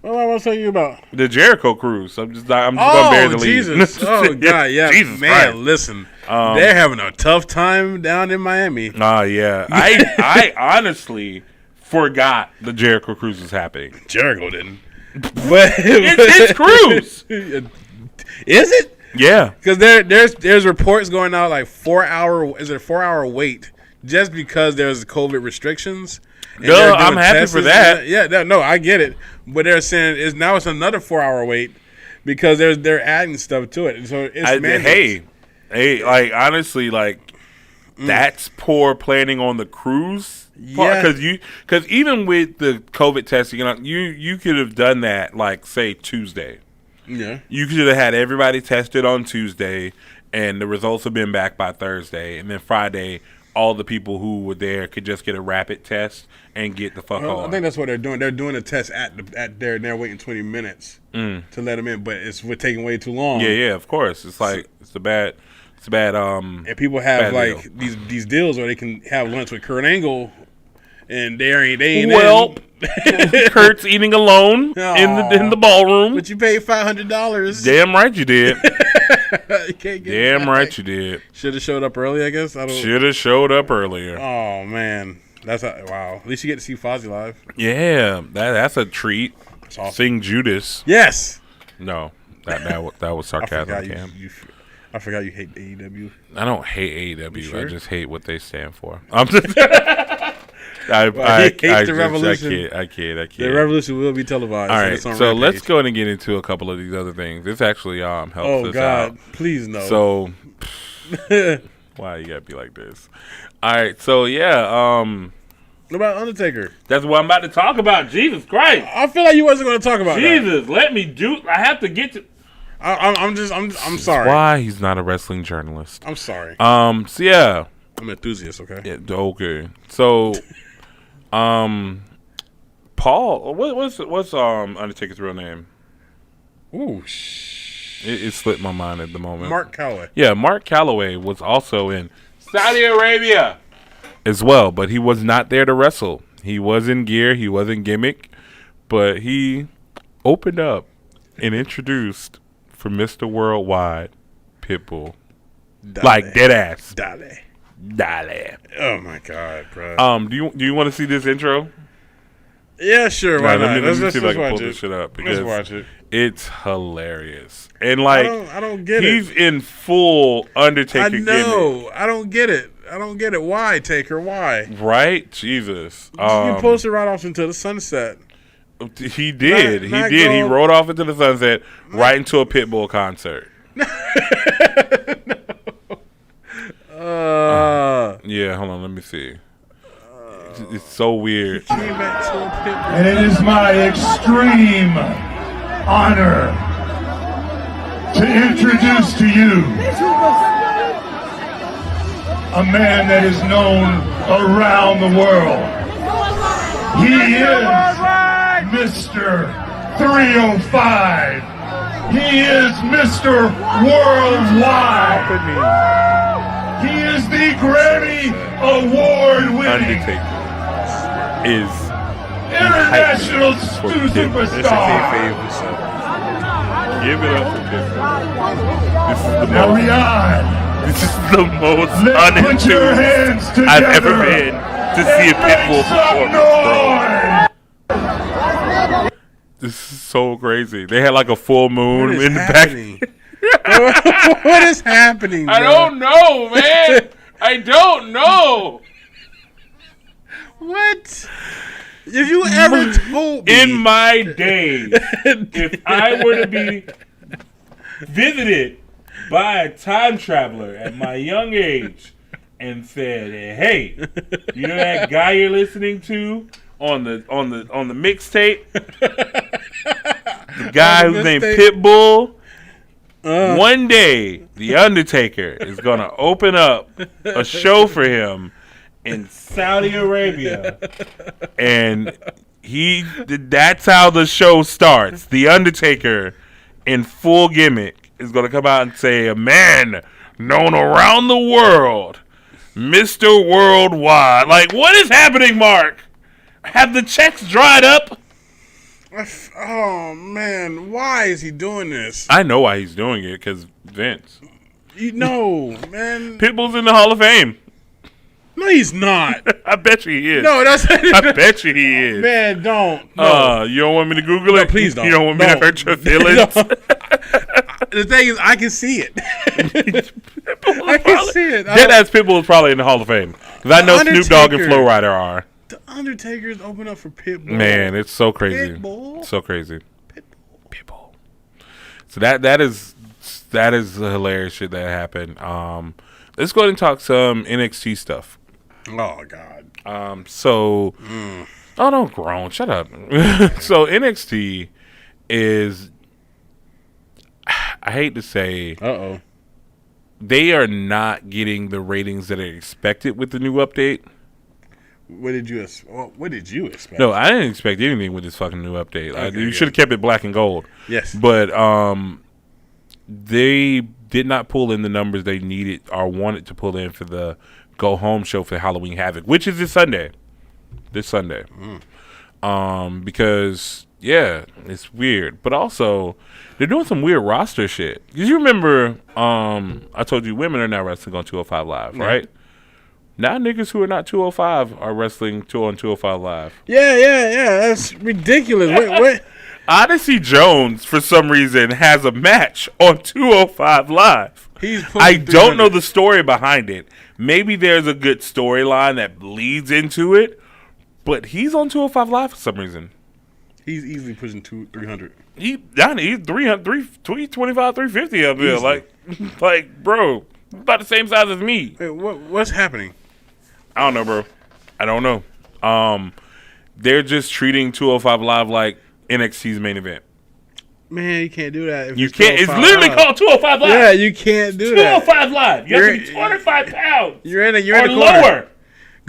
What I want to tell you about? The Jericho cruise. I'm just gonna bury the lead. Jesus! Oh God, yeah, Jesus man. Christ. Listen, they're having a tough time down in Miami. Yeah. I honestly forgot the Jericho cruise was happening. Jericho didn't, but It's his cruise. Is it? Yeah. Because there's reports going out like 4 hour. Is it a 4 hour wait just because there's COVID restrictions? And Duh, they're doing I'm happy tests for that. Yeah, no, I get it. But they're saying it's another 4 hour wait because they're adding stuff to it. And so it's mandates. Hey, like honestly, like that's poor planning on the cruise. Yeah. Because even with the COVID testing, you could have done that like say Tuesday. Yeah. You could have had everybody tested on Tuesday, and the results have been back by Thursday, and then Friday, all the people who were there could just get a rapid test and get the fuck on. I think that's what they're doing. They're doing a test they're waiting 20 minutes to let them in, but we're taking way too long. Yeah, of course. It's like it's a bad. And people have bad like deal. these deals where they can have lunch with Kurt Angle, and they ain't Well, in. Kurt's eating alone in the ballroom. But you paid $500. Damn right you did. You can't get Damn it right back. you did. Should have showed up early, I guess. Should have showed up earlier. Oh man, wow. At least you get to see Fozzy live. Yeah, that's a treat. That's awesome. Sing Judas. Yes. No, that was sarcasm, Cam. I forgot you hate AEW. I don't hate AEW. Sure? I just hate what they stand for. I'm just. I hate the revolution. I kid. The revolution will be televised. All and right, it's on so Rampage. let's go ahead and get into a couple of these other things. This actually helps Oh us God, out. please no. So, why you gotta be like this? All right, so yeah, what about Undertaker? that's what I'm about to talk about. Jesus Christ, I feel like you wasn't going to talk about that. Jesus, let me do. I have to get to. I'm sorry. Why he's not a wrestling journalist? I'm sorry. So yeah. I'm an enthusiast. Okay. Yeah, okay. So, Paul. What's Undertaker's real name? Ooh, It slipped my mind at the moment. Mark Calloway. Yeah, Mark Calloway was also in Saudi Arabia as well, but he was not there to wrestle. He was in gear. He was in gimmick, but he opened up and introduced for Mr. Worldwide Pitbull. Dale. Like dead ass. Dale. Oh my God, bro. Do you want to see this intro? Yeah, sure. Why not? Let me see if I can watch pull this shit up because let's watch it. it's hilarious. And like, I don't get he's it. in full Undertaker I know. gimmick. I don't get it. Why, Taker? Why? Right? Jesus. You posted right off into the sunset. He did. Not He did. go- He rode off into the sunset right into a Pitbull concert. Yeah, hold on. Let me see. It's so weird. Came back to a Pitbull. And it is my extreme honor to introduce to you a man that is known around the world. He is Mr. 305. He is Mr. Worldwide. He is the Grammy Award-winning Undertaker is international for Pitbull. superstar. Give it up for Pitbull. This is the Now, most. Rian, This is the most let's put your unenthused hands together. I've ever been to see a Pitbull performance, bro. This is so crazy. They had like a full moon in the happening? What is happening, bro? back. I don't know, man. I don't know. What? If you ever told me In my days, if I were to be visited by a time traveler at my young age and said, "Hey, you know that guy you're listening to on the mixtape, the guy who's named Pitbull." One day, The Undertaker is going to open up a show for him in Saudi Arabia. And that's how the show starts. The Undertaker, in full gimmick, is going to come out and say, a man known around the world, Mr. Worldwide. Like, what is happening, Mark? Have the checks dried up? Oh, man. Why is he doing this? I know why he's doing it, because Vince. You know, man. Pitbull's in the Hall of Fame. No, he's not. I bet you he is. No, that's I bet you he is. Man, don't. No. You don't want me to Google it? Please don't. You don't want me to hurt your feelings? The thing is, I can see it. I can see it. Deadass Pitbull is probably in the Hall of Fame. Because I know Snoop Dogg and Flo Rida are. The Undertaker's open up for Pitbull. Man, it's so crazy. Pitbull. So crazy. Pitbull. So that is the hilarious shit that happened. Let's go ahead and talk some NXT stuff. Oh, God. Oh, don't groan. Shut up. So NXT is, I hate to say, they are not getting the ratings that are expected with the new update. What did you expect? No, I didn't expect anything with this fucking new update. Okay, you should have kept it black and gold. Yes. But they did not pull in the numbers they needed or wanted to pull in for the Go Home show for Halloween Havoc, which is this Sunday. Because, yeah, it's weird. But also, they're doing some weird roster shit. Because you remember, I told you women are now wrestling on 205 Live, right? Now niggas who are not 205 are wrestling on 205 Live. Yeah. That's ridiculous. Wait. Odyssey Jones, for some reason, has a match on 205 Live. I don't know the story behind it. Maybe there's a good storyline that leads into it, but he's on 205 Live for some reason. He's easily pushing 300. He's 300, 325, 350 up there. Like, bro, about the same size as me. Wait, what's happening? I don't know, bro. I don't know. They're just treating 205 Live like NXT's main event. Man, you can't do that. You can't. It's literally called 205 Live. Yeah, you can't do that. 205 Live. You have to be 205 pounds. You're in a or corner. lower.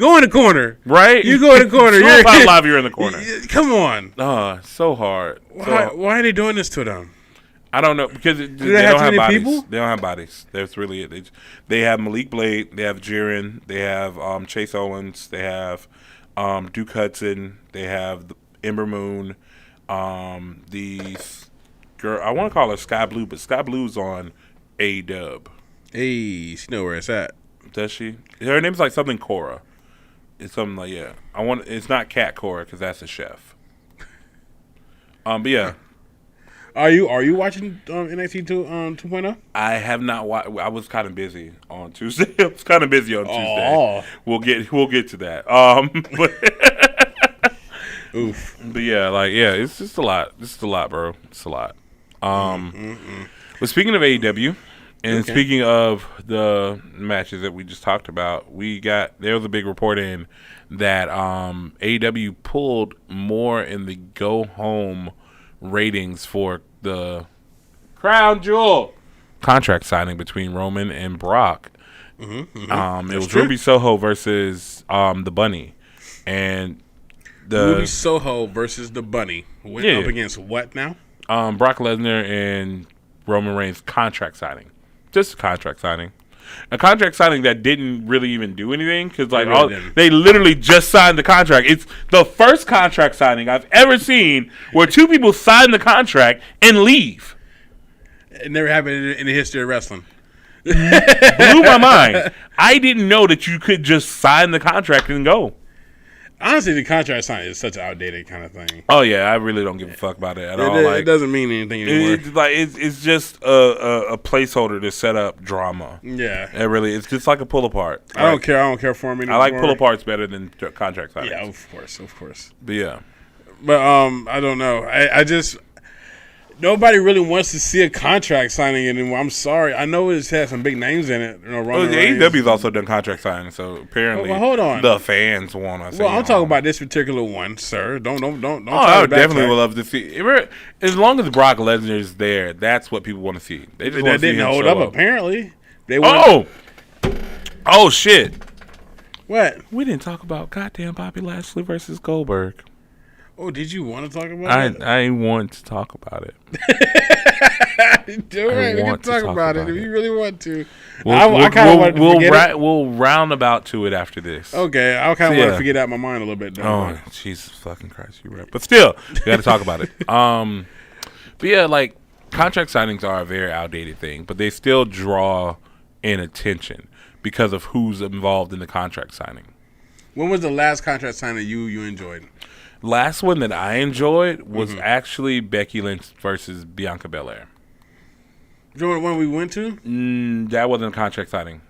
Go in the corner. Right? You go in the corner. You're live. You're in the corner. Come on. So hard. Why are they doing this to them? I don't know because they have don't have too many bodies. people? They don't have bodies. That's really it. They have Malik Blade. They have Jiren. They have Chase Owens. They have Duke Hudson. They have Ember Moon. The girl I want to call her Sky Blue, but Sky Blue's on A-Dub. Hey, she know where it's at. Does she? Her name's like something Cora. It's something like It's not Cat Cora because that's a chef. But yeah. Are you watching NXT 2.0? I have not watched. I was kind of busy on Tuesday. I was kind of busy on Tuesday. Oh. We'll get to that. Oof. But it's just a lot. It's a lot, bro. It's a lot. But speaking of AEW, and speaking of the matches that we just talked about, there was a big report in that AEW pulled more in the go home ratings for the Crown Jewel contract signing between Roman and Brock. It was true. Ruby Soho versus the Bunny, and Ruby Soho versus the Bunny went up against what now? Brock Lesnar and Roman Reigns contract signing, just a contract signing. A contract signing that didn't really even do anything because they literally just signed the contract. It's the first contract signing I've ever seen where two people sign the contract and leave. It never happened in the history of wrestling. Blew my mind. I didn't know that you could just sign the contract and go. Honestly, the contract signing is such an outdated kind of thing. Oh yeah, I really don't give a fuck about it at all. It doesn't mean anything anymore. It's just a placeholder to set up drama. Yeah, it's just like a pull apart. I don't care for them anymore. I like pull aparts better than contract signings. Yeah, of course. But yeah, I don't know. I just nobody really wants to see a contract signing anymore. I'm sorry. I know it's had some big names in it. AEW's also done contract signing, so apparently, hold on. the fans want to. Well, I'm talking about this particular one, sir. Don't. I would definitely would love to see. As long as Brock Lesnar is there, that's what people want to see. They just want to see him hold show up. up. Apparently, they Oh shit! What? We didn't talk about goddamn Bobby Lashley versus Goldberg. Oh, did you want to talk about it? I want to talk about it. All right, we can talk about it if you really want to. We'll roundabout to it after this. Okay, I kind of want to forget out my mind a little bit. Oh, Jesus fucking Christ, you're right. But still, we got to talk about it. But yeah, like contract signings are a very outdated thing, but they still draw in attention because of who's involved in the contract signing. When was the last contract signing you enjoyed? Last one that I enjoyed was actually Becky Lynch versus Bianca Belair. Do you know what one we went to? That wasn't a contract signing.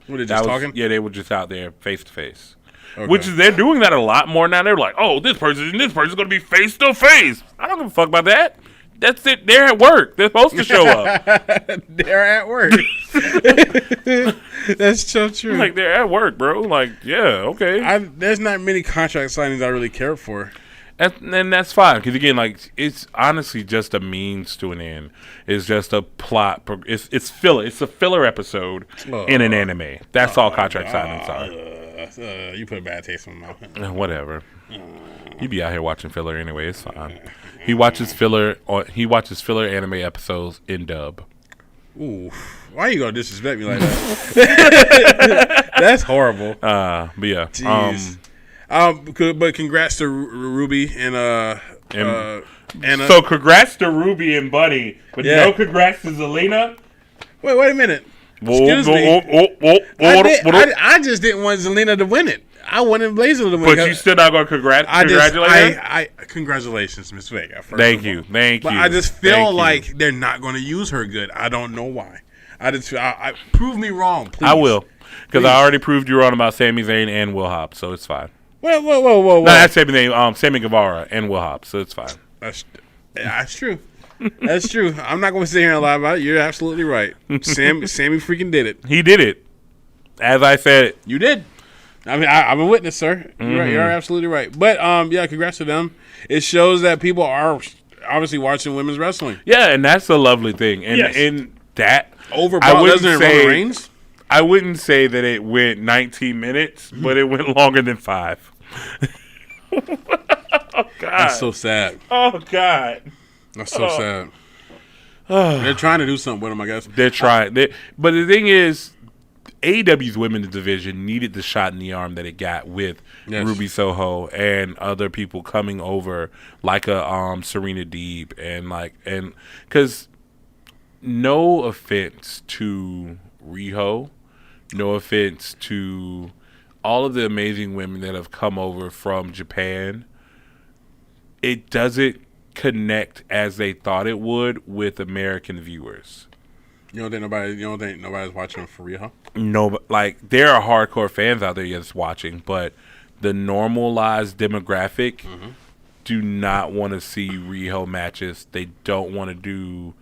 Were they just talking? Yeah, they were just out there face to face. Which is they're doing that a lot more now. They're like, oh, this person's going to be face to face. I don't give a fuck about that. That's it. They're at work. They're supposed to show up. They're at work. That's so true. Like, they're at work, bro. Like, yeah, okay. There's not many contract signings I really care for. And that's fine. Because, again, like, it's honestly just a means to an end. It's just a plot. It's filler. It's a filler episode in an anime. That's all contract signings are. You put a bad taste in my mouth. Whatever. You be out here watching filler anyway. It's fine. He watches filler anime episodes in dub. Ooh, why you gonna disrespect me like that? That's horrible. But yeah. Jeez. But congrats to Ruby and so congrats to Ruby and Bunny, but no congrats to Zelina. Wait a minute. Excuse me. I just didn't want Zelina to win it. I wanted Blazer to win. But you still not going to congratulate her? Congratulations, Miss Vega. Thank you. But I just feel like they're not going to use her good. I don't know why. I prove me wrong, please. I will, because I already proved you wrong about Sami Zayn and Will Hobbs, so it's fine. Whoa. No, that's Sami Zayn, Sammy Guevara and Will Hobbs, so it's fine. That's true. That's true. I'm not going to sit here and lie about it. You're absolutely right. Sammy freaking did it. He did it. As I said it. You did. I mean, I'm a witness, sir. You're right. You're absolutely right. But congrats to them. It shows that people are obviously watching women's wrestling. Yeah, and that's a lovely thing. And that over Brock Lesnar and Roman Reigns. I wouldn't say that it went 19 minutes, but it went longer than 5. Oh God, That's so sad. oh God, That's so sad. They're trying to do something with him, I guess. they're trying. But the thing is, AEW's women's division needed the shot in the arm that it got with Ruby Soho and other people coming over, like a Serena Deeb, and because no offense to Riho, no offense to all of the amazing women that have come over from Japan, it doesn't connect as they thought it would with American viewers. You don't think nobody's watching for Riho? No, like there are hardcore fans out there that's watching, but the normalized demographic do not want to see Riho matches. They don't want to do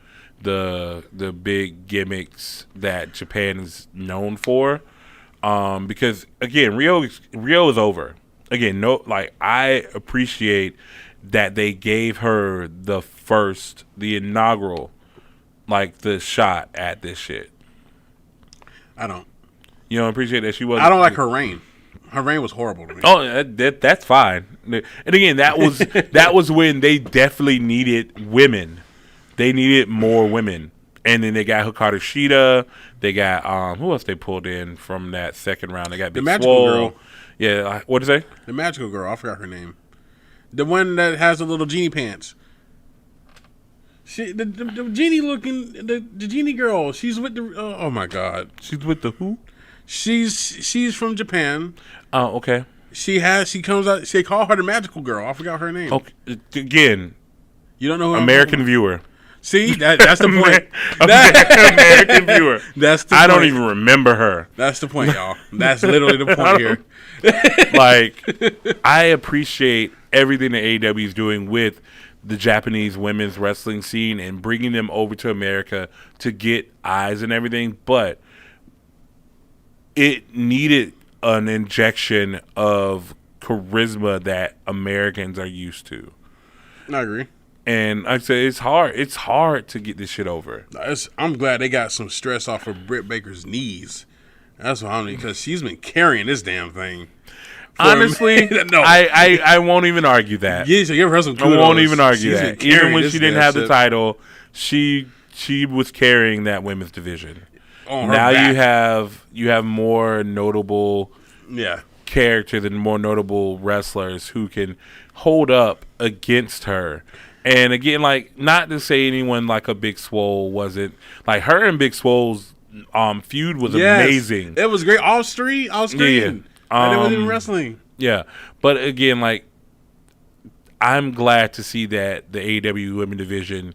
the big gimmicks that Japan is known for. Because again, Rio is over. Again, I appreciate that they gave her the inaugural, like the shot at this shit. I don't. You don't appreciate that she was. I don't like her reign. Her reign was horrible to me. Oh, that's fine. And again, that was when they definitely needed women. They needed more women. And then they got Hikaru Shida. They got who else they pulled in from that second round? They got The Big magical Swole. girl. Yeah, what did you say? The magical girl. I forgot her name. The one that has the little genie pants. The genie looking the genie girl. She's with the oh my god. She's with the who? She's from Japan. Oh, okay. She comes out. They call her the magical girl. I forgot her name. Okay. Again, You don't know who American viewer. See, that's the point. American viewer. That's the I don't point. even remember her. That's the point, y'all. That's literally the point here. Like, I appreciate everything that AEW is doing with the Japanese women's wrestling scene and bringing them over to America to get eyes and everything, but it needed an injection of charisma that Americans are used to. I agree. And I say it's hard. It's hard to get this shit over. I'm glad they got some stress off of Britt Baker's knees. That's what I mean, because she's been carrying this damn thing. Honestly, no. I won't even argue that. Yeah, so give her some I kudos. won't even argue She's that. been carrying Even when this she didn't damn have the shit title, she was carrying that women's division. on her Now back. you have more notable Yeah. characters and more notable wrestlers who can hold up against her. And again, like, not to say anyone like a Big Swole wasn't, like, her and Big Swole's feud was amazing. It was great. All screen. Yeah. And it wasn't even wrestling. Yeah, but again, like, I'm glad to see that the AEW Women Division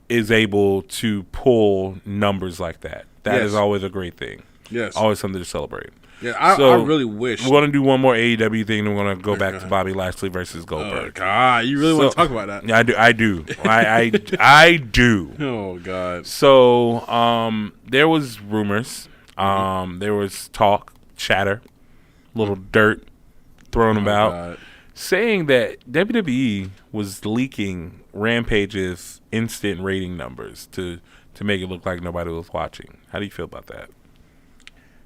is able to pull numbers like that. That is always a great thing. Yes. Always something to celebrate. Yeah, I really wish. We're going to do one more AEW thing, and we're going to go back to Bobby Lashley versus Oh, Goldberg. God. You really want to talk about that? Yeah, I do. I do. Oh, God. So, there was rumors. There was talk, chatter, little dirt thrown about, God. saying that WWE was leaking Rampage's instant rating numbers to make it look like nobody was watching. How do you feel about that?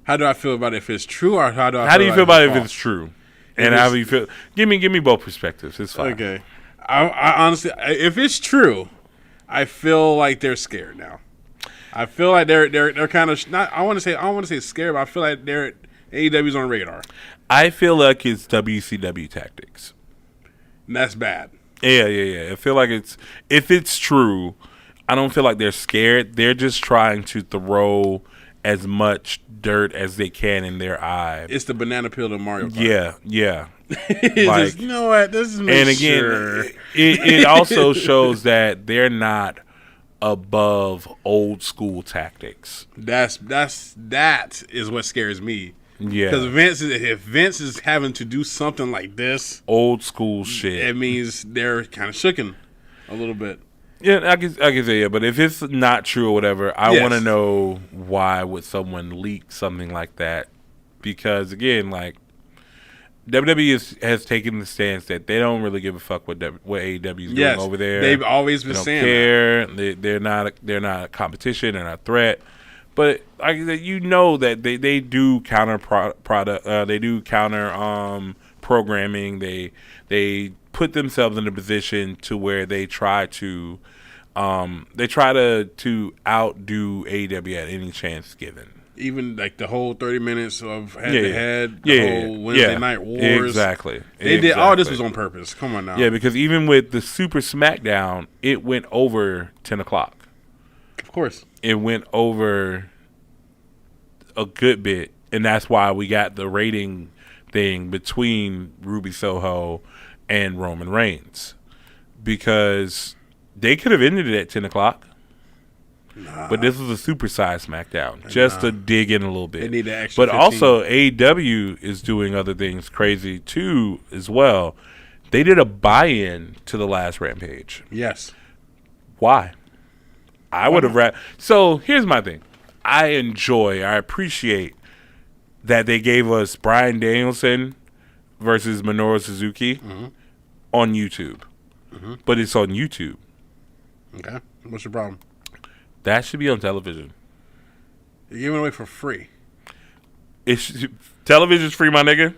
How do I feel about it if it's true, or how do I How do you feel about it if false? it's true? And how do you feel? Give me both perspectives. It's fine. Okay. I honestly, if it's true, I feel like they're scared now. I feel like they're kind of not. I want to say scared, but I feel like they're AEW's on radar. I feel like it's WCW tactics. And that's bad. Yeah. I feel like if it's true, I don't feel like they're scared. They're just trying to throw as much dirt as they can in their eye. It's the banana peel to Mario Kart. Yeah. It's Like, just, you know what? This is and again, it also shows that they're not above old school tactics. that is what scares me. Yeah. Because if Vince is having to do something like this, Old school shit. it means they're kind of shooken a little bit. Yeah, I can say yeah, but if it's not true or whatever, I Yes. want to know why would someone leak something like that? Because again, like, WWE has taken the stance that they don't really give a fuck what AEW is doing over there. They've always been They don't saying care. They're not a competition. They're not a threat. But you know that they do counter product. They do counter programming. They put themselves in a position to where they try to outdo AEW at any chance given. Even like the whole 30 minutes of head to head, whole Wednesday Night Wars. Exactly. They did all this was on purpose. Come on now. Yeah, because even with the Super SmackDown, it went over 10 o'clock. Of course. It went over a good bit, and that's why we got the rating thing between Ruby Soho and Roman Reigns. Because they could have ended it at 10 o'clock. Nah. But this was a supersized SmackDown, just to dig in a little bit. They need the extra But 15. also, AEW is doing other things crazy too as well. They did a buy-in to the last Rampage. Yes. Why? I would have So here's my thing. I appreciate that they gave us Bryan Danielson versus Minoru Suzuki on YouTube. But it's on YouTube. Okay. What's your problem? That should be on television. You're giving it away for free. Television's free, my nigga.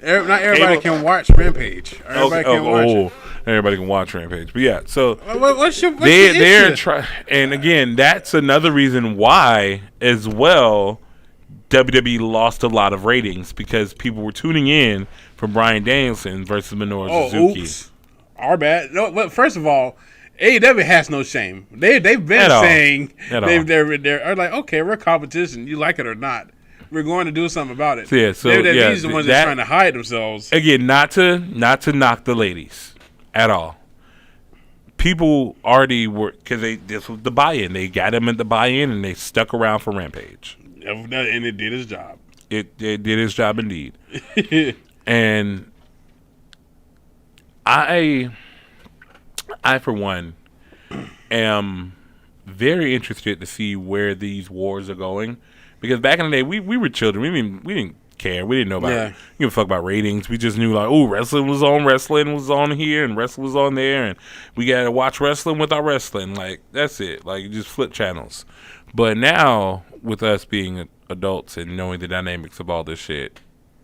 Not everybody can watch Rampage. Everybody can watch it. Everybody can watch Rampage. But yeah, so what's your issue? And again, that's another reason why, as well, WWE lost a lot of ratings because people were tuning in for Bryan Danielson versus Minoru Suzuki. Oops. Our bad. No, but first of all, AEW has no shame. They've been saying they're like, okay, we're competition. You like it or not, we're going to do something about it. Yeah, so these are the ones that are trying to hide themselves. Again, not to knock the ladies at all. People already were because this was the buy-in. They got him at the buy-in and they stuck around for Rampage. And it did its job. It did its job indeed. And I for one am very interested to see where these wars are going, because back in the day we were children. We didn't care. We didn't know about it. We didn't give a fuck about ratings. We just knew like, oh, wrestling was on here, and wrestling was on there, and we gotta watch wrestling with our wrestling. Like that's it. Like you just flip channels. But now with us being adults and knowing the dynamics of all this shit,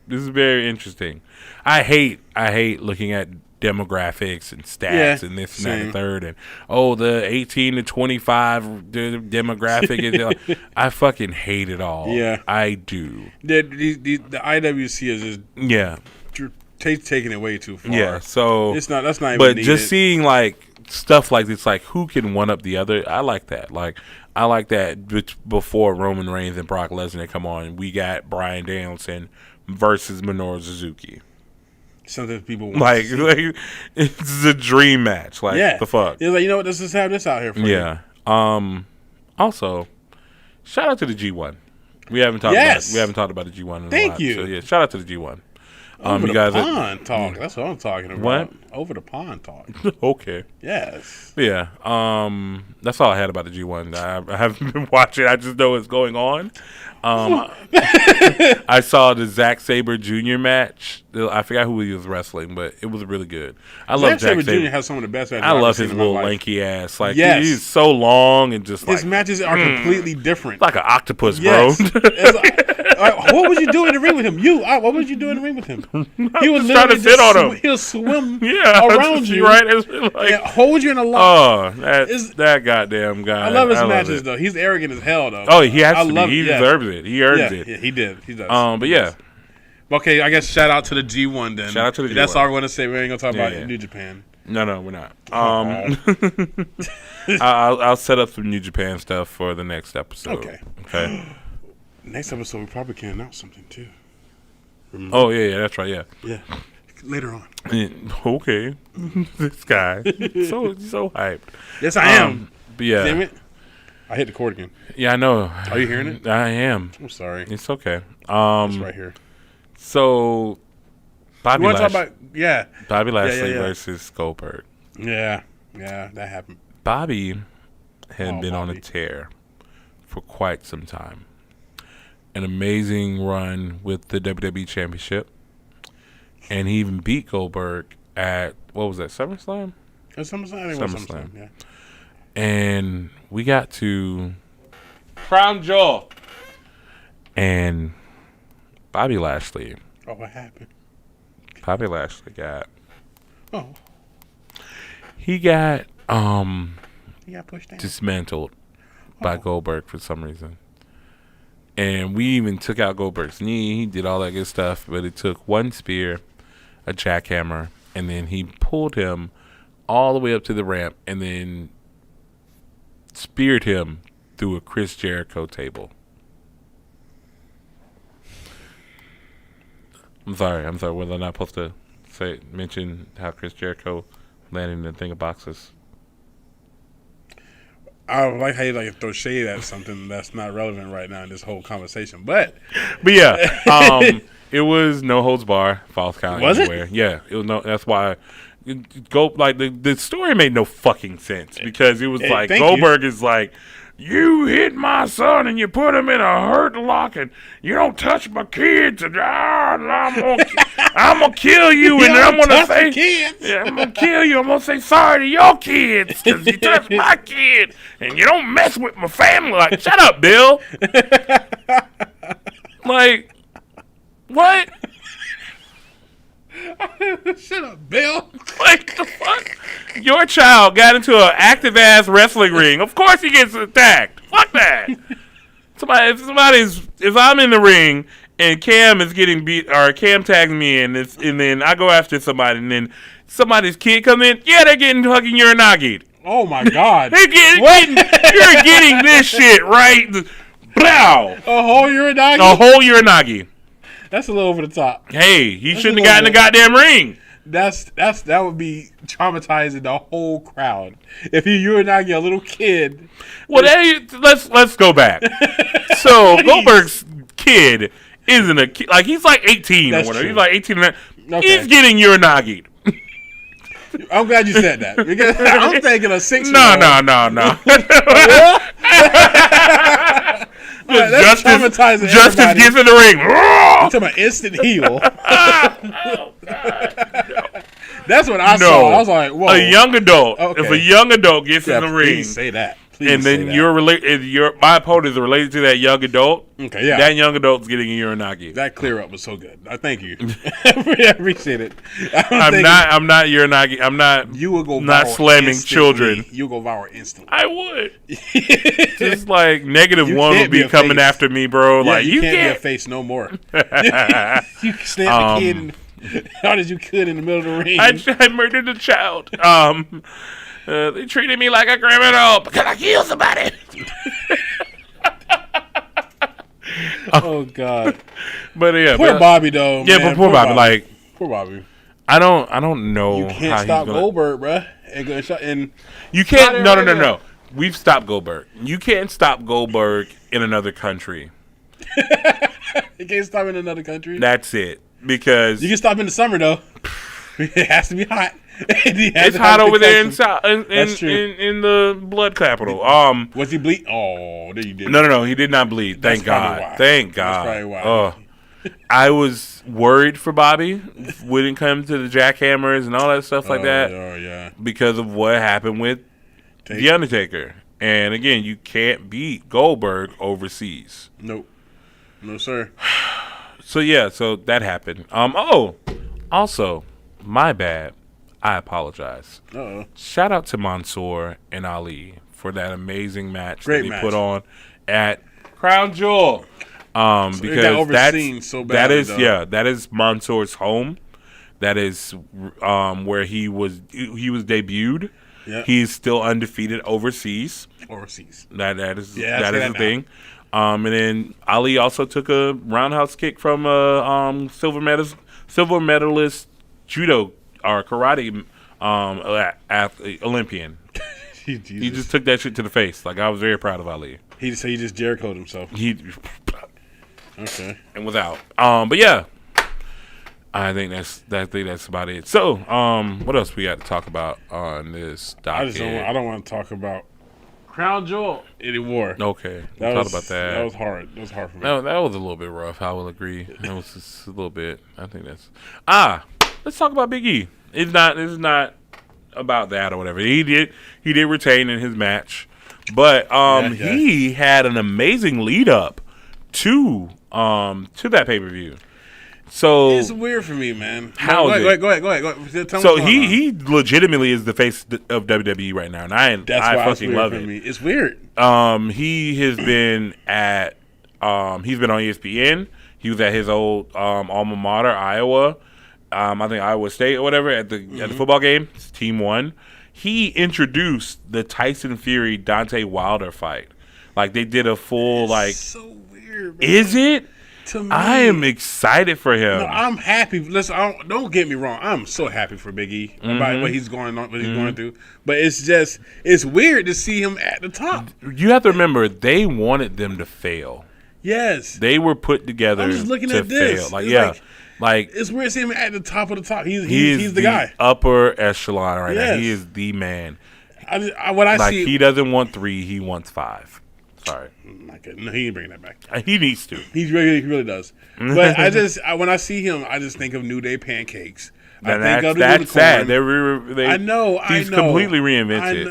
this is very interesting. I hate looking at demographics and stats and this and that and third, and the 18 to 25 demographic is I fucking hate it all. Yeah, I do. The IWC is just taking it way too far. Yeah, so that's not even but needed. Just seeing like stuff like this, like who can one up the other, I like that. I like that before Roman Reigns and Brock Lesnar come on, we got Bryan Danielson versus Minoru Suzuki. Something people want like it's a dream match. Like the fuck. It's like, you know what, let's just have this out here for you. Yeah. Also, shout out to the G1. We haven't talked about the G1 in a while. Thank you. So yeah, shout out to the G1. Over you the guys pond talk. That's what I'm talking about. What? Over the pond talk. Okay. Yes. Yeah. That's all I had about the G1. I haven't been watching. I just know what's going on. I saw the Zack Sabre Jr. match. I forgot who he was wrestling, but it was really good. I love Zack Sabre Jr. has some of the best matches. I love his little lanky ass. Like he's so long and just his matches are completely different. Like an octopus, bro. What was you doing in the ring with him? What was you doing in the ring with him? He was trying to sit on him. He'll swim around you, right? Like, and hold you in a lock. That goddamn guy. I love his matches though. He's arrogant as hell though. Oh, he has to be. He deserves it. He earns it. Yeah, he did. He does. But yeah. Okay, I guess shout out to the G1 then. Shout out to the G1. That's all we're gonna say. We ain't gonna talk about New Japan. No, we're not. I'll set up some New Japan stuff for the next episode. Okay. Next episode, we probably can announce something too. Remember? Oh yeah, that's right. Yeah. Later on. Okay. This guy, so hyped. Yes, I am. But yeah. Damn it! I hit the cord again. Yeah, I know. Are you hearing it? I am. I'm sorry. It's okay. It's right here. So, Bobby Lashley Lashley versus Goldberg. Yeah, that happened. Bobby had been on a tear for quite some time. An amazing run with the WWE Championship. And he even beat Goldberg at, what was that, SummerSlam? SummerSlam, I think it was SummerSlam, yeah. And we got to Crown Jewel. And Bobby Lashley. Oh, what happened? Bobby Lashley got. Oh. He got He got pushed down. dismantled by Goldberg for some reason. And we even took out Goldberg's knee. He did all that good stuff, but it took one spear, a jackhammer, and then he pulled him all the way up to the ramp and then speared him through a Chris Jericho table. I'm sorry. Was I not supposed to mention how Chris Jericho landed in the thing of boxes? I like how you like to throw shade at something that's not relevant right now in this whole conversation. But yeah, it was no holds bar, false count Was it? anywhere. Yeah, it was no. That's why the story made no fucking sense because it was Hey, like thank Goldberg is like, you hit my son and you put him in a hurt lock and you don't touch my kids and I'm gonna kill you and then I'm gonna say, yeah, I'm gonna kill you. I'm gonna say sorry to your kids because you touched my kid and you don't mess with my family. Like, shut up, Bill. Like, what? Shut up, Bill. Like, the fuck? Your child got into an active-ass wrestling ring. Of course he gets attacked. Fuck that. If I'm in the ring and Cam is getting beat, or Cam tags me in, and then I go after somebody, and then somebody's kid comes in, yeah, they're getting fucking urinagied. Oh, my God. You're getting this shit, right? Blow. A whole uranagi? A whole uranagi. That's a little over the top. Hey, he shouldn't have gotten the goddamn ring. That would be traumatizing the whole crowd. If you uranagi a little kid. Well, let's go back. So Goldberg's kid isn't a kid. Like, he's like 18 That's or whatever. true. He's like 18 and Okay. he's getting urinagied. I'm glad you said that. Because I'm thinking a 6-year-old. No. That's traumatizing Justice everybody. gets in the ring. I'm talking about instant heel. Oh, God, no. That's what I saw. I was like, whoa. A young adult. Okay. If a young adult gets in the ring, Please say that. Please and say then that. my opponent is related to that young adult. Okay, yeah. That young adult's getting a urinagi. That clear up was so good. Thank you. I appreciate it. I'm not urinagi. I'm not. You will go not viral slamming instantly. children. You'll go viral instantly. I would. Just like negative You one can't would be be a coming face. after me, bro. Yeah, Like, you can't be can't. a face no more. You snap the kid as hard as you could in the middle of the ring. I murdered a child. They treated me like a criminal because I killed somebody. Oh God. But yeah, Poor Bobby though. Yeah, man. but poor Bobby. Like, poor Bobby. I don't know. You how can't he's stop gonna, Goldberg, bruh. And You can't. Not No. We've stopped Goldberg. You can't stop Goldberg in another country. you can't stop in another country. That's it. Because You can stop in the summer though. It has to be hot. it's hot over there in That's true. in the blood capital. Was he bleed? Oh, there you did. No. He did not bleed. That's Thank probably God. why. Thank That's God. probably why. Oh, I was worried for Bobby when it comes to the jackhammers and all that stuff like that Oh yeah. because of what happened with The Undertaker. And again, you can't beat Goldberg overseas. Nope. No sir. So yeah, so that happened. Also, my bad. I apologize. Uh-oh. Shout out to Mansoor and Ali for that amazing match Great that they match. put on at Crown Jewel. It Because got overseen so badly, though. that is Mansoor's home. That is where he was debuted. Yeah. He's still undefeated overseas. Overseas. That is Yeah, that say is that the thing. And then Ali also took a roundhouse kick from a silver medalist judo or karate athlete, Olympian. He just took that shit to the face. Like, I was very proud of Ali. He just Jericho'd himself. Okay. And was out. But yeah, I think that's about it. So, what else we got to talk about on this docket? I don't want to talk about Crown Jewel anymore. Okay, we'll talk about that. That was hard. That was hard for me. That was a little bit rough. I will agree. That was just a little bit. I think that's. Let's talk about Big E. It's not about that or whatever. He did retain in his match But he had an amazing lead up to that pay-per-view. So it's weird for me, man. How go is ahead, it? go ahead. Tell me So what's going on. he legitimately is the face of WWE right now, and I That's why it's fucking weird love for it. me. It's weird. He has been at he's been on ESPN. He was at his old alma mater, Iowa. I think Iowa State or whatever at the football game. It's Team 1. He introduced the Tyson Fury Deontay Wilder fight. Like they did a full It's so weird. Man. Is it? To me, I am excited for him. No, I'm happy. Listen, don't get me wrong. I'm so happy for Big E about what he's going on, what he's going through. But it's weird to see him at the top. You have to remember, they wanted them to fail. Yes, They were put together I'm just looking to at this. fail. Like It's like it's weird seeing him at the top of the top. He's the the guy. upper echelon right now. Yes. He is the man. What I Like see, he doesn't want 3, he wants 5. Sorry, no, he ain't bringing that back. he needs to. He really does. But when I see him, I just think of New Day pancakes. I think of the That's unicorn. sad. I know. He's I know. completely reinvented.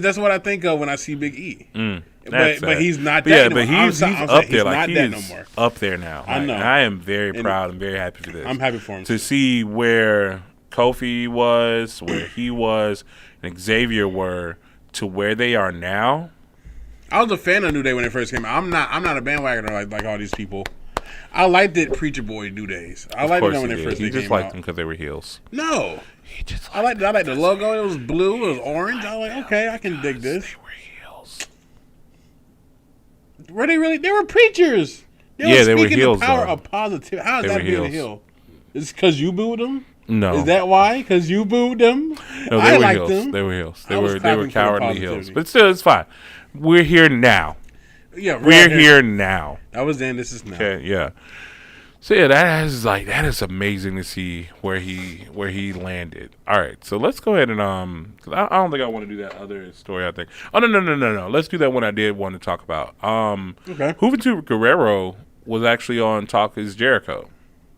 That's what I think of when I see Big E. That's But sad. he's not But that. yeah, no but more. he's I'm up saying there. Like not he that is no more. up there now. I Like, know. I am very proud and very happy for this. I'm happy for him. To see where Kofi was, where he was, and Xavier were, to where they are now. I was a fan of New Day when they first came out. I'm not a bandwagoner like all these people. I liked it Preacher Boy New Days. I liked it when they first He just came liked out. them because they were heels. No. He just I liked the logo. It was blue. It was orange. I was like, okay, I can dig this. They were heels. Were they really? They were preachers. Yeah, they were speaking heels, the power though. of positivity. How is They that were being a heels. heel? Is it because you booed them? No. Is that why? Because you booed them? No, I they were liked heels. them. They were heels. They I was were clapping for the cowardly heels. positivity. But still, it's fine. We're here now. Yeah, right We're here now. That was then. This is now. Okay, yeah. So yeah, that is amazing to see where he landed. All right, so let's go ahead and 'cause I don't think I want to do that other story. I think. Oh no. Let's do that one I did want to talk about. Okay. Juventud Guerrero was actually on Talk Is Jericho.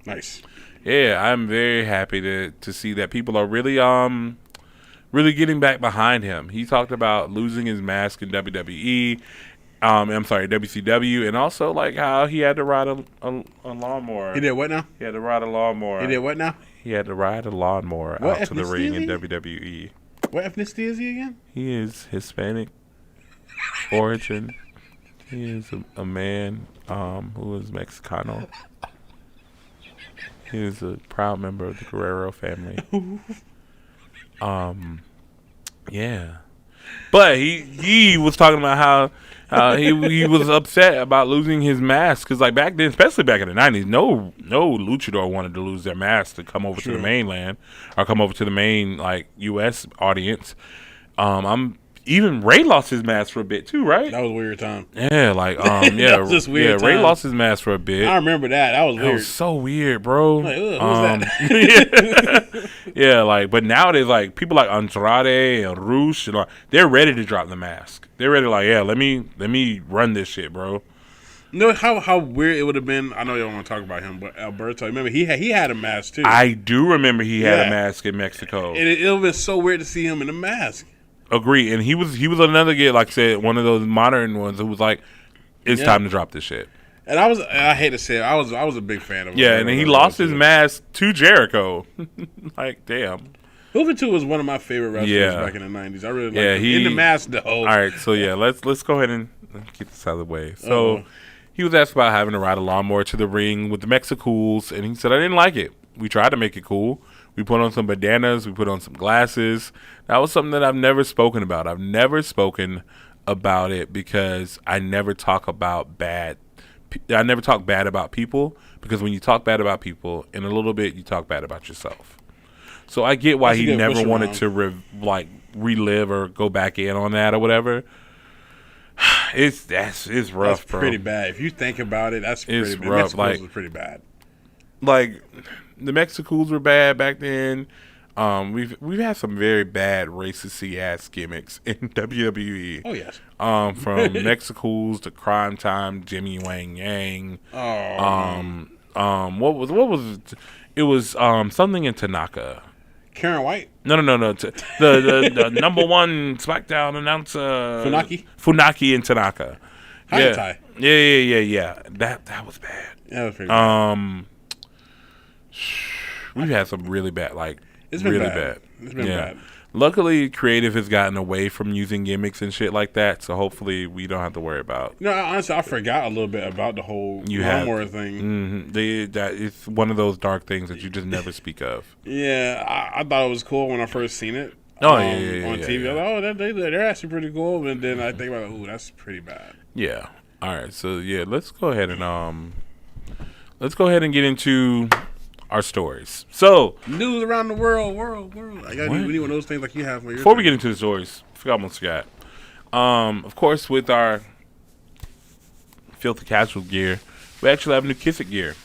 Nice. Yeah, I'm very happy to see that people are really really getting back behind him. He talked about losing his mask in WWE. I'm sorry, WCW, and also like how he had to ride a lawnmower. He did what now? He had to ride a lawnmower. He did what now? He had to ride a lawnmower What out to the ethnicity ring is in he? WWE. What ethnicity is he again? He is Hispanic origin. He is a man who is Mexicano. He is a proud member of the Guerrero family. Yeah. But he was talking about how he was upset about losing his mask because like back then, especially back in the 90s, no luchador wanted to lose their mask to come over to the mainland or come over to the main like U.S. audience. Even Ray lost his mask for a bit too, right? That was a weird time. Yeah, like That was just weird Ray time. lost his mask for a bit. I remember that. That was That weird. was so weird, bro. Like, ugh, what was that? Yeah, like, but nowadays, like, people like Andrade and Roosh, and, like, they're ready to drop the mask. They're ready, like, yeah, let me run this shit, bro. You know how weird it would have been? I know you don't want to talk about him, but Alberto, remember, he had a mask, too. I do remember he had Yeah. a mask in Mexico. And it would have been so weird to see him in a mask. Agree, and he was another kid, like I said, one of those modern ones who was like, it's time to drop this shit. And I hate to say it, I was a big fan of him. Yeah, and then he lost his mask to Jericho. Like, damn. Juventud was one of my favorite wrestlers back in the 90s. I really liked him. In the mask, though. All right, so yeah, let's go ahead and get this out of the way. So he was asked about having to ride a lawnmower to the ring with the Mexicools, and he said, I didn't like it. We tried to make it cool. We put on some bandanas. We put on some glasses. That was something that I've never spoken about. I've never spoken about it because I never talk bad about people, because when you talk bad about people, in a little bit, you talk bad about yourself. So I get why he never wanted to relive or go back in on that or whatever. It's rough, That's bro. pretty bad. If you think about it, that's pretty bad. Rough. Mexico's Like, was pretty bad. Like, the Mexicools were bad back then. We've had some very bad racist ass gimmicks in WWE. Oh yes. From Mexicools to Crime Time, Jimmy Wang Yang. Oh. What was it? It was something in Tanaka. Karen White? No. The number one SmackDown announcer. Funaki and Tanaka. Hayatai. Yeah. That was bad. Yeah, that was pretty bad. We've had some really bad, It's been really bad. It's been bad. Luckily, creative has gotten away from using gimmicks and shit like that, so hopefully we don't have to worry about. Honestly, I forgot a little bit about the whole lawnmower thing. That it's one of those dark things that you just never speak of. Yeah, I thought it was cool when I first seen it. Oh, on TV. Yeah. I was like, they're actually pretty cool. And then I think about, that's pretty bad. Yeah. All right. So let's go ahead and get into our stories. So news around the world. I got we need one of those things like you have. Before we get into the stories, I almost forgot. Of course, with our filthy casual gear, we actually have new Kiss It gear.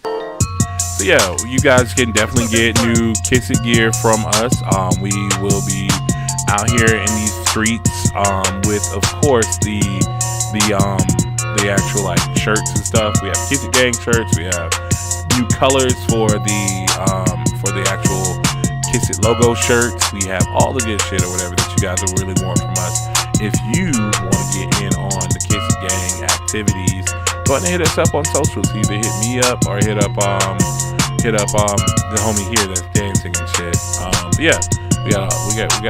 So yeah, you guys can definitely get new Kiss It gear from us. We will be out here in these streets with, of course, the actual shirts and stuff. We have Kiss It Gang shirts. We have new colors for the actual Kiss It logo shirts. We have all the good shit or whatever that you guys will really want from us. If you want to get in on the Kiss It Gang activities, go ahead and hit us up on socials. Either hit me up or hit up the homie here that's dancing and shit. But yeah, we got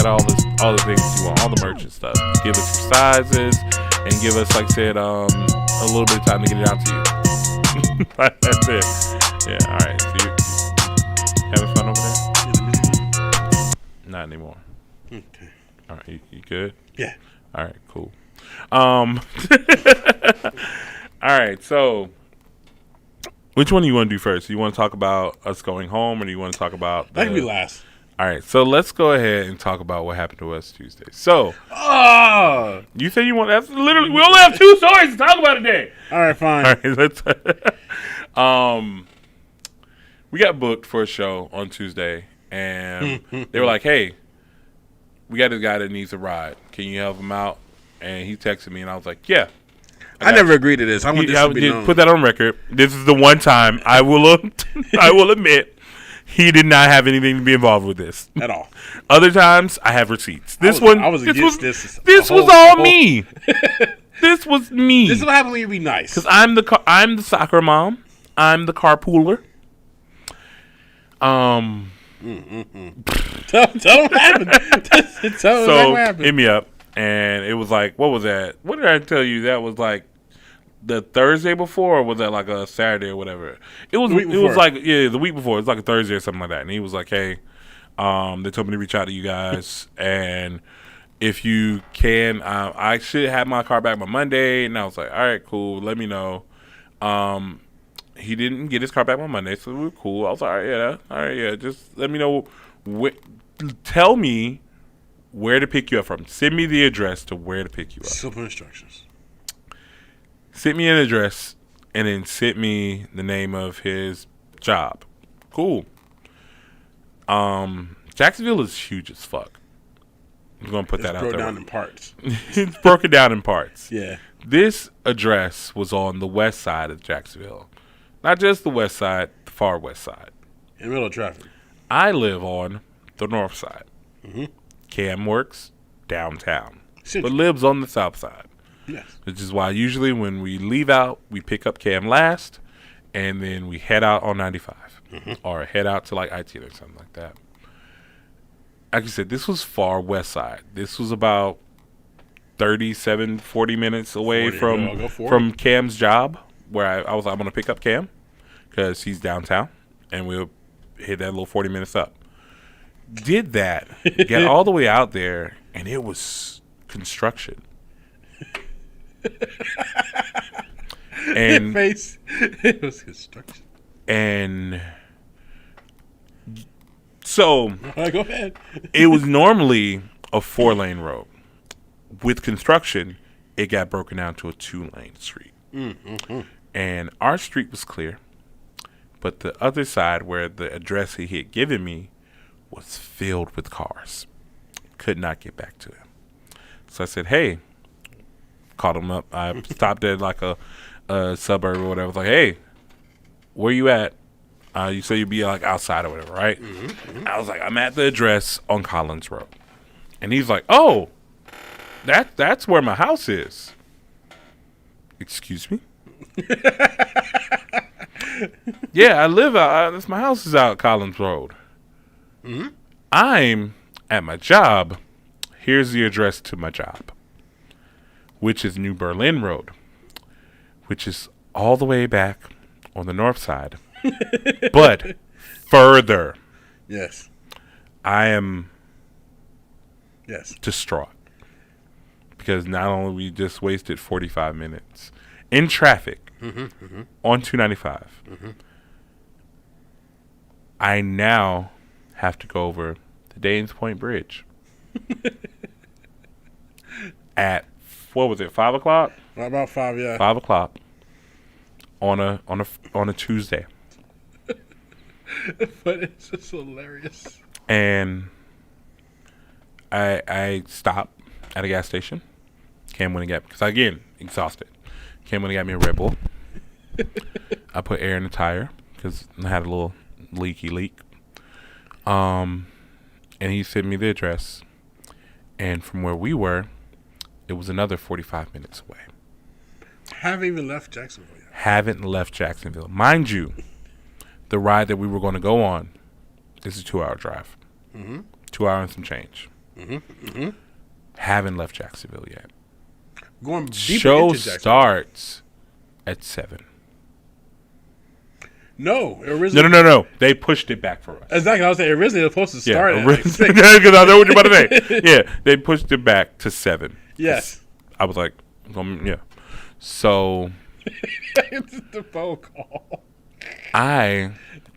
all the things you want, all the merch and stuff. Give us your sizes and give us, like I said, a little bit of time to get it out to you. That's it. Yeah, all right. So you having fun over there? Not anymore. Okay. All right, you good? Yeah. All right, cool. All right, so which one do you want to do first? You want to talk about us going home, or do you want to talk about? That can be last. All right, so let's go ahead and talk about what happened to us Tuesday. So, you say you want? That's literally we only have 2 stories to talk about today. All right, fine. All right, let's. We got booked for a show on Tuesday, and they were like, "Hey, we got this guy that needs a ride. Can you help him out?" And he texted me, and I was like, "Yeah." I never agreed to this. I want this to be known. Put that on record. This is the one time I will admit he did not have anything to be involved with this at all. Other times I have receipts. This was all me. This was me. This is what happens when you be nice. Because I'm the soccer mom. I'm the carpooler. Tell them what happened. Tell them what happened. Hit me up, and it was like, what was that? What did I tell you? That was like the Thursday before, or was that like a Saturday or whatever? It was. It was like the week before. It was like a Thursday or something like that. And he was like, "Hey, they told me to reach out to you guys, and if you can, I should have my car back by Monday." And I was like, "All right, cool. Let me know." He didn't get his car back on Monday, so we were cool. I was like, all right, yeah. Just let me know. Tell me where to pick you up from. Send me the address to where to pick you up. Simple instructions. Send me an address, and then send me the name of his job. Cool. Jacksonville is huge as fuck. I'm gonna put that out there. Broken down in parts. It's broken down in parts. Yeah. This address was on the west side of Jacksonville. Not just the west side, the far west side. In the middle of traffic. I live on the north side. Mm-hmm. Cam works downtown, Central. but lives on the south side. Yes. Which is why usually when we leave out, we pick up Cam last, and then we head out on 95. Or head out to like IT or something like that. Like I said, this was far west side. This was about 40 minutes away from Cam's job, where I was like, I'm going to pick up Cam because he's downtown, and we'll hit that little 40 minutes up. Did that, get all the way out there, and it was construction. And it was construction. And so go ahead. It was normally a 4-lane road. With construction, it got broken down to a 2-lane street. Mm-hmm. And our street was clear, but the other side where the address he had given me was filled with cars. Could not get back to him. So I said, hey, called him up. I stopped at like a suburb or whatever. I was like, hey, where you at? You say you'd be like outside or whatever, right? I was like, I'm at the address on Collins Road. And he's like, oh, that's where my house is. Excuse me? Yeah, I live out. My house is out Collins Road. I'm at my job. Here's the address to my job, which is New Berlin Road, which is all the way back on the north side, but further. Yes. I am Yes. distraught because not only we just wasted 45 minutes in traffic on 295, I now have to go over the Danes Point Bridge at, what was it, 5 o'clock? About 5, yeah. 5 o'clock on a Tuesday. But it's just hilarious. And I stopped at a gas station. Cam went and got, because again, exhausted. Cam went and got me a Red Bull. I put air in the tire because I had a little leak. And he sent me the address. And from where we were, it was another 45 minutes away. Haven't even left Jacksonville yet. Haven't left Jacksonville. Mind you, the ride that we were going to go on is a 2-hour drive. 2 hours and some change. Haven't left Jacksonville yet. Going deeper Show into Jacksonville. starts at 7. No, originally. No. They pushed it back for us. Exactly. I was saying originally it was supposed to start at like 6. Because I know what you're about to say. Yeah, they pushed it back to 7. Yes. I was like, yeah. So It's the phone call. I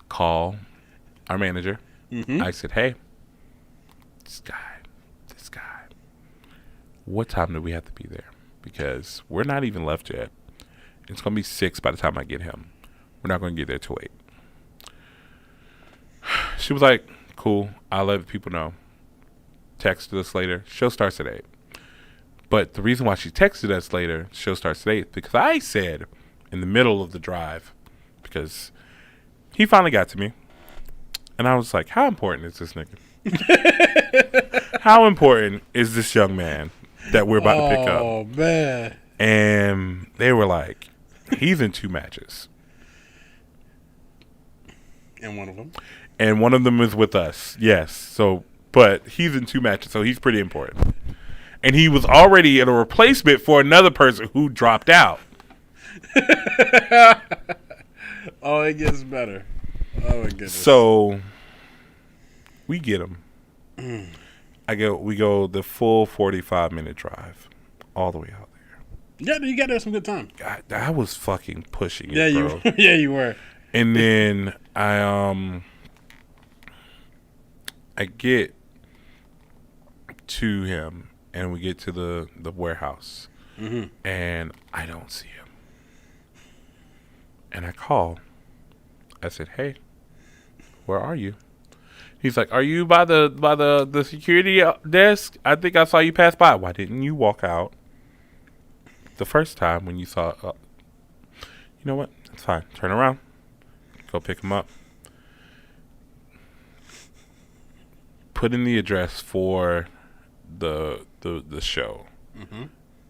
call our manager. I said, hey, this guy, what time do we have to be there? Because we're not even left yet. It's going to be 6 by the time I get him. We're not going to get there till 8. She was like, cool, I'll let people know. Texted us later. Show starts at 8. But the reason why she texted us later, show starts at 8, because I said in the middle of the drive, because he finally got to me. And I was like, how important is this nigga? How important is this young man that we're about to pick up? Oh, man. And they were like, he's in 2 matches. And one of them. And one of them is with us. Yes. So, but he's in 2 matches, so he's pretty important. And he was already in a replacement for another person who dropped out. Oh, it gets better. Oh, my goodness. So we get him. We go the full 45-minute drive all the way out there. Yeah, you got there some good time. God, I was fucking pushing it, Yeah, bro. you were. And then I get to him, and we get to the warehouse, and I don't see him. And I call. I said, "Hey, where are you?" He's like, "Are you by the security desk? I think I saw you pass by. Why didn't you walk out the first time when you saw?" You know what? It's fine. Turn around. Go pick him up. Put in the address for the show,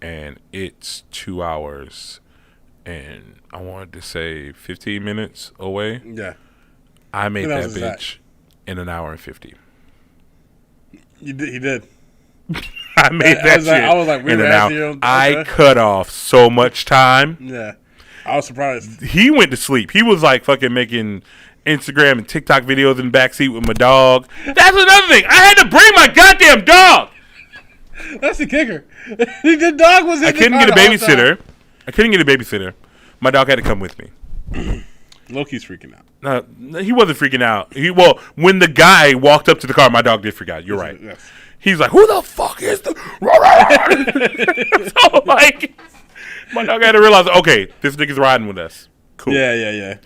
and it's 2 hours, and I wanted to say 15 minutes away. Yeah. I made that was that? bitch in an hour and 50. He did. I made that shit I was like, we in were an at hour. the- I okay. cut off so much time. Yeah. I was surprised. He went to sleep. He was like fucking making Instagram and TikTok videos in the backseat with my dog. That's another thing. I had to bring my goddamn dog. That's the kicker. The dog was in I the couldn't car get a the whole babysitter. My dog had to come with me. time. Loki's freaking out. No, he wasn't freaking out. When the guy walked up to the car, my dog did freak out. You're right. Yes. He's like, "Who the fuck is the?" So like, my dog had to realize, okay, this nigga's riding with us. Cool. Yeah.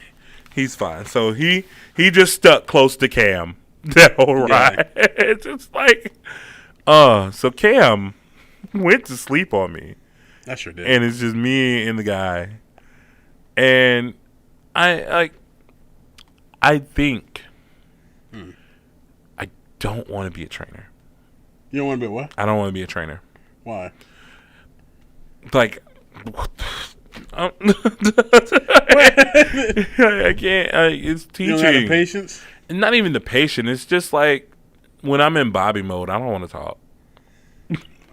He's fine. So he just stuck close to Cam that whole ride. It's just like, so Cam went to sleep on me, I sure did. and it's just me and the guy, and I I think I don't want to be a trainer. You don't want to be what? I don't want to be a trainer. Why? Like, I can't. It's teaching. You don't have the patience? Not even the patience. It's just like when I'm in Bobby mode, I don't want to talk.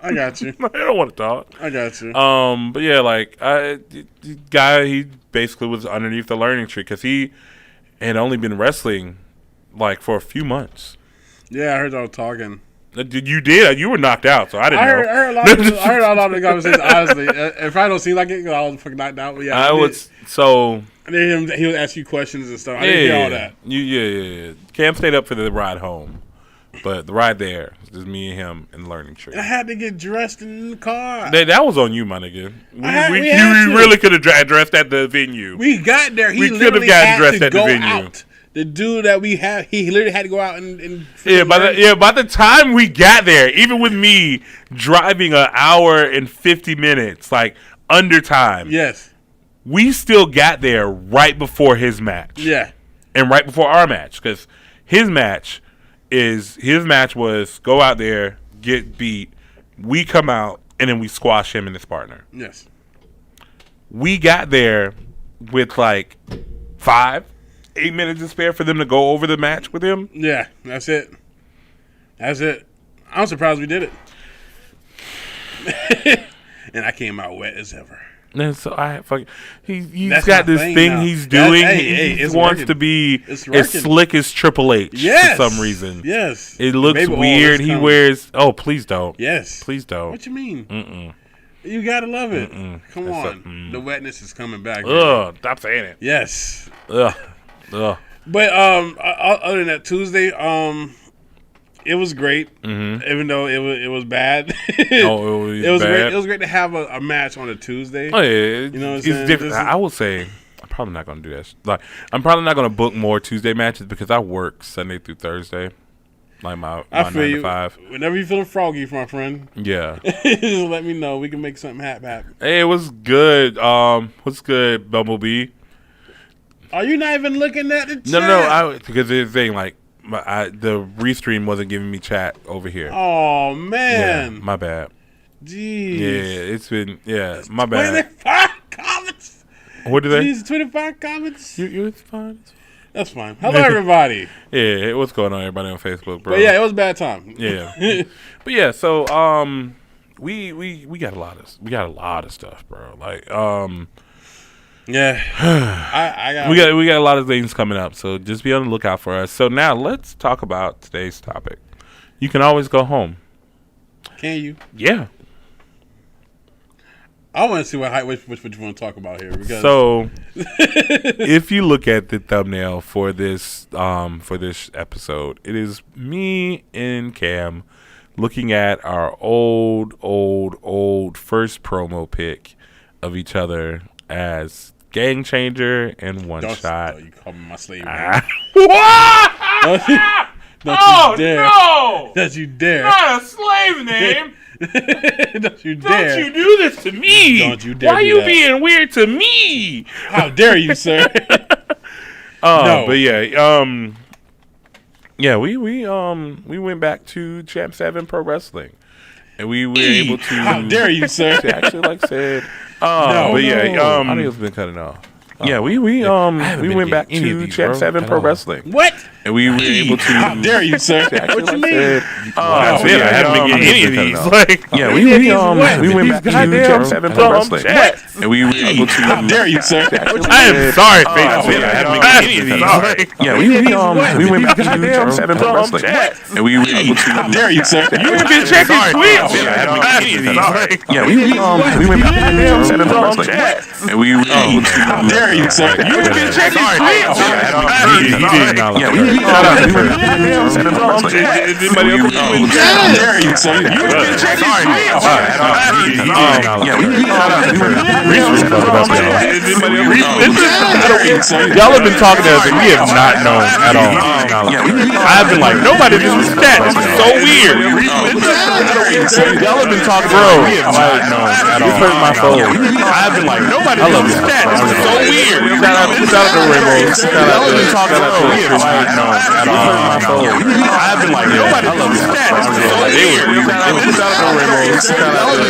I got you. I don't want to talk. I got you. But yeah, like the guy, he basically was underneath the learning tree because he had only been wrestling like for a few months. Yeah, I heard y'all talking. You did. You were knocked out, so I didn't know. I heard a lot of the conversations. Honestly, if I don't seem like it, I was fucking knocked out. But yeah, I was so. And then he would ask you questions and stuff. I didn't hear all that. Yeah. Cam stayed up for the ride home, but the ride there was just me and him in the learning tree. I had to get dressed in the car. That was on you, my nigga. We had to. really could have dressed at the venue. We got there. We could have gotten dressed at the venue. Out. The dude that we had, he literally had to go out and by the time we got there, even with me driving an hour and 50 minutes, like under time. Yes. We still got there right before his match. Yeah. And right before our match, because his match was go out there, get beat, we come out, and then we squash him and his partner. Yes. We got there with like 8 minutes to spare for them to go over the match with him. Yeah, that's it. I'm surprised we did it. And I came out wet as ever. And so he's That's got this thing now. he's doing. He it's wants working. to be It's as working. slick as Triple H Yes. for some reason. Yes. It looks Baby oil weird. is He coming. wears. Oh, please don't. Yes. Please don't. What you mean? Mm-mm. You gotta love it. Come That's on. The wetness is coming back. Ugh. Stop saying it. Yes. Ugh. But other than that, Tuesday, it was great. Even though it was bad. Oh, it was bad. great. It was great to have a match on a Tuesday. Oh yeah, You know what I'm it's saying? different. This is- I will say I'm probably not going to do that. Like, I'm probably not going to book more Tuesday matches because I work Sunday through Thursday, like my I 9 feel to you. 5. Whenever you feeling froggy, my friend, Yeah. just let me know. We can make something happen. Hey, it was good. What's good, Bumblebee? Are you not even looking at the chat? No, because it's the thing, like, the restream wasn't giving me chat over here. Oh Yeah, man. my bad. Jeez. Yeah, it's been, my bad. 25 comments. What did they? Jeez, 25 comments. It's fine. That's fine. Hello, everybody. Yeah, what's going on, everybody on Facebook, bro? But yeah, it was a bad time. Yeah. But yeah, so we got a lot of stuff, bro. Like Yeah. I got. we got a lot of things coming up, so just be on the lookout for us. So now let's talk about today's topic. You can always go home. Can you? Yeah. I want to see which you want to talk about here. Because So if you look at the thumbnail for this episode, it is me and Cam looking at our old first promo pic of each other as Gang Changer and One Shot. You call me my slave name. What? Don't you dare. No! Don't you dare. Not a slave name. Don't you dare. Don't you do this to me. Don't you dare Why do you that. being weird to me? How dare you, sir? No. But yeah, we went back to Champ 7 Pro Wrestling. And we were able to How dare you, sir? to actually like said No, but yeah, no. audio's been cutting off. Yeah, we went back to Champ 7 Pro Wrestling. What? And we were able to How dare you, sir? What you mean? I said I haven't been getting any of these. Like, yeah, we went back to Champ 7 Pro Wrestling. And we were able to How dare you, sir? What you I mean? am sorry, Faith. I said I haven't been getting any of these. Yeah, we went back to Champ 7 Pro Wrestling. And we were able to How dare you, sir? You can check his tweets. Yeah, we went back to Champ 7 Pro Wrestling. And we were able to How dare you, sir? You can check his tweets. He did acknowledge. Yeah, we Shout out to y'all have been talking to us and we have not known at all. I've been like, nobody did this stat. This is so weird. Y'all have been talking to us and we have not known at all. You've hurt my soul. I've been like, nobody did this stat. This is so weird. Shout out to Rainbow. Shout out to we have not known at all. I've been like, nobody did this stat. This is so weird. Shout out to Rainbow.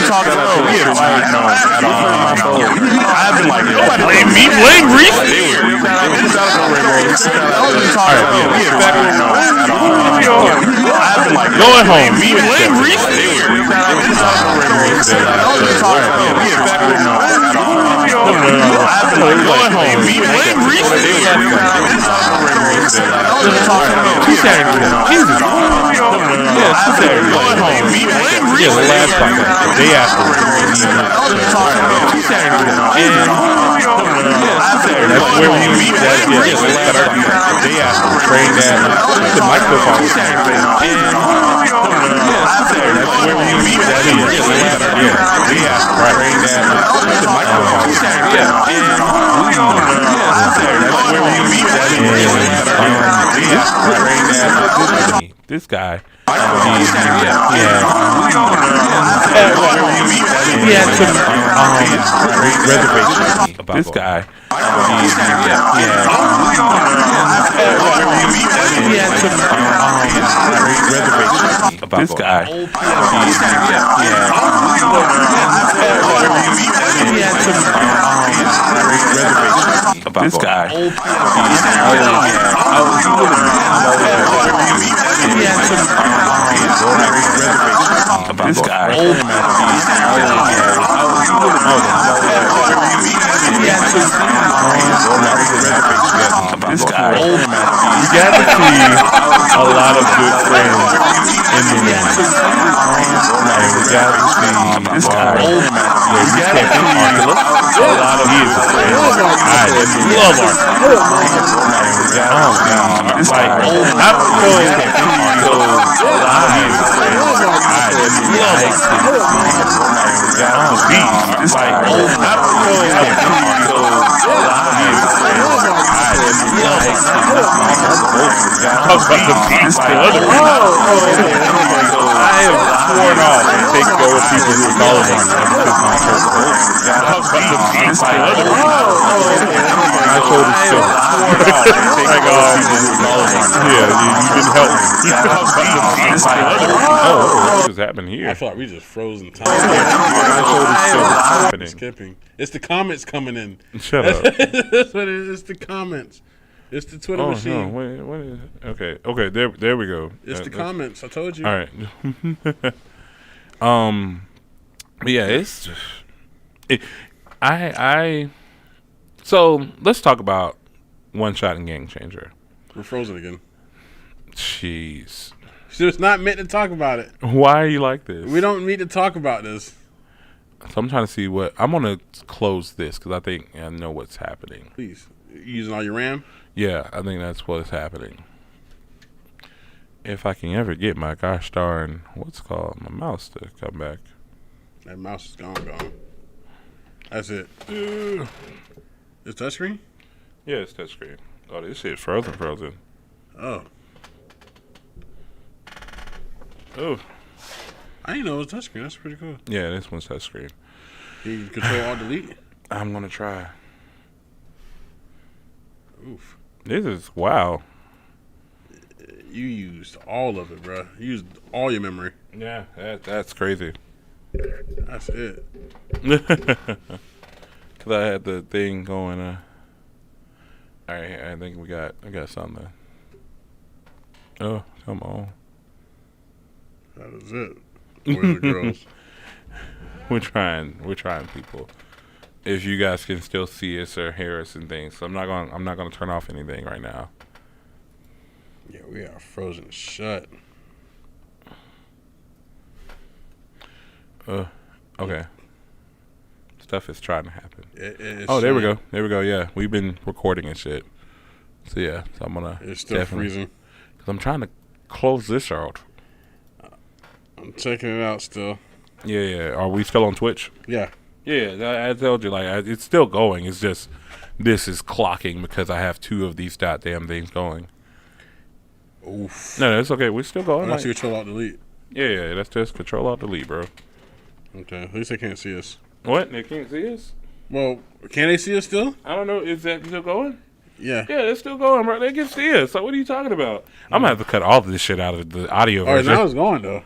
Shout out to we have not known at all. I've been like, nobody blame me, blame Reese. I've been like, going home, me, blame Reese. Going home, me, blame Reese. Jesus. Yeah, going home, me, blame Reese. Yeah, the last time, the day after. That's where we meet that. Yeah, the day after. Train that. The microphone. That's where we meet that. Yeah, the day after. Train that. The microphone. Yeah. That's where we meet that. This guy. He had some reservations about this guy. He had some reservations about this guy. He had some reservations about this guy. About this guy. This guy. You got to see a lot of good friends in the room. And we got to see this guy. You can't think Arthur. A lot of his friends. I just love Arthur. This guy. I'm so alive. I have sworn off and take go with people who are calling me. My shoulder's still. My God. Yeah, you didn't help me. Oh, what is happening here? I thought we just frozen time. My shoulder's still happening. Skipping. It's the comments coming in. Shut up. That's what it is. It's the comments. It's the Twitter machine. No, what is, okay, there we go. It's the comments. I told you. All right. Yeah, so let's talk about One Shot and Game Changer. We're frozen again. Jeez. So it's not meant to talk about it. Why are you like this? We don't need to talk about this. So I'm trying to see what I'm gonna close this because I think I know what's happening. Please, you using all your RAM? Yeah, I think that's what's happening. If I can ever get my gosh darn my mouse to come back. That mouse is gone. That's it. It's touchscreen? Yeah, it's touchscreen. Oh, this shit's frozen. Oh. Oh. I didn't know it was touchscreen. That's pretty cool. Yeah, this one's touchscreen. You can control alt delete? I'm gonna try. Oof. This is wow. You used all of it, bro. You used all your memory. Yeah, that's crazy. That's it. Because I had the thing going. All right, I think I got something. Oh, come on. That is it. Boys and girls. We're trying, people. If you guys can still see us or hear us and things, so I'm not gonna turn off anything right now. Yeah, we are frozen shut. Okay. Stuff is trying to happen. It's there we go. Yeah, we've been recording and shit. So yeah, so I'm gonna. It's still freezing. Because I'm trying to close this out. I'm checking it out still. Yeah. Are we still on Twitch? Yeah. Yeah, I told you, like, it's still going. It's just this is clocking because I have 2 of these goddamn things going. Oof. No, it's okay. We're still going. Unless you control alt delete. Yeah, that's just control alt delete, bro. Okay, at least they can't see us. What? They can't see us? Well, can they see us still? I don't know. Is that still going? Yeah. Yeah, it's still going, bro. They can see us. So what are you talking about? I'm gonna have to cut all of this shit out of the audio All right, version. now it's going though.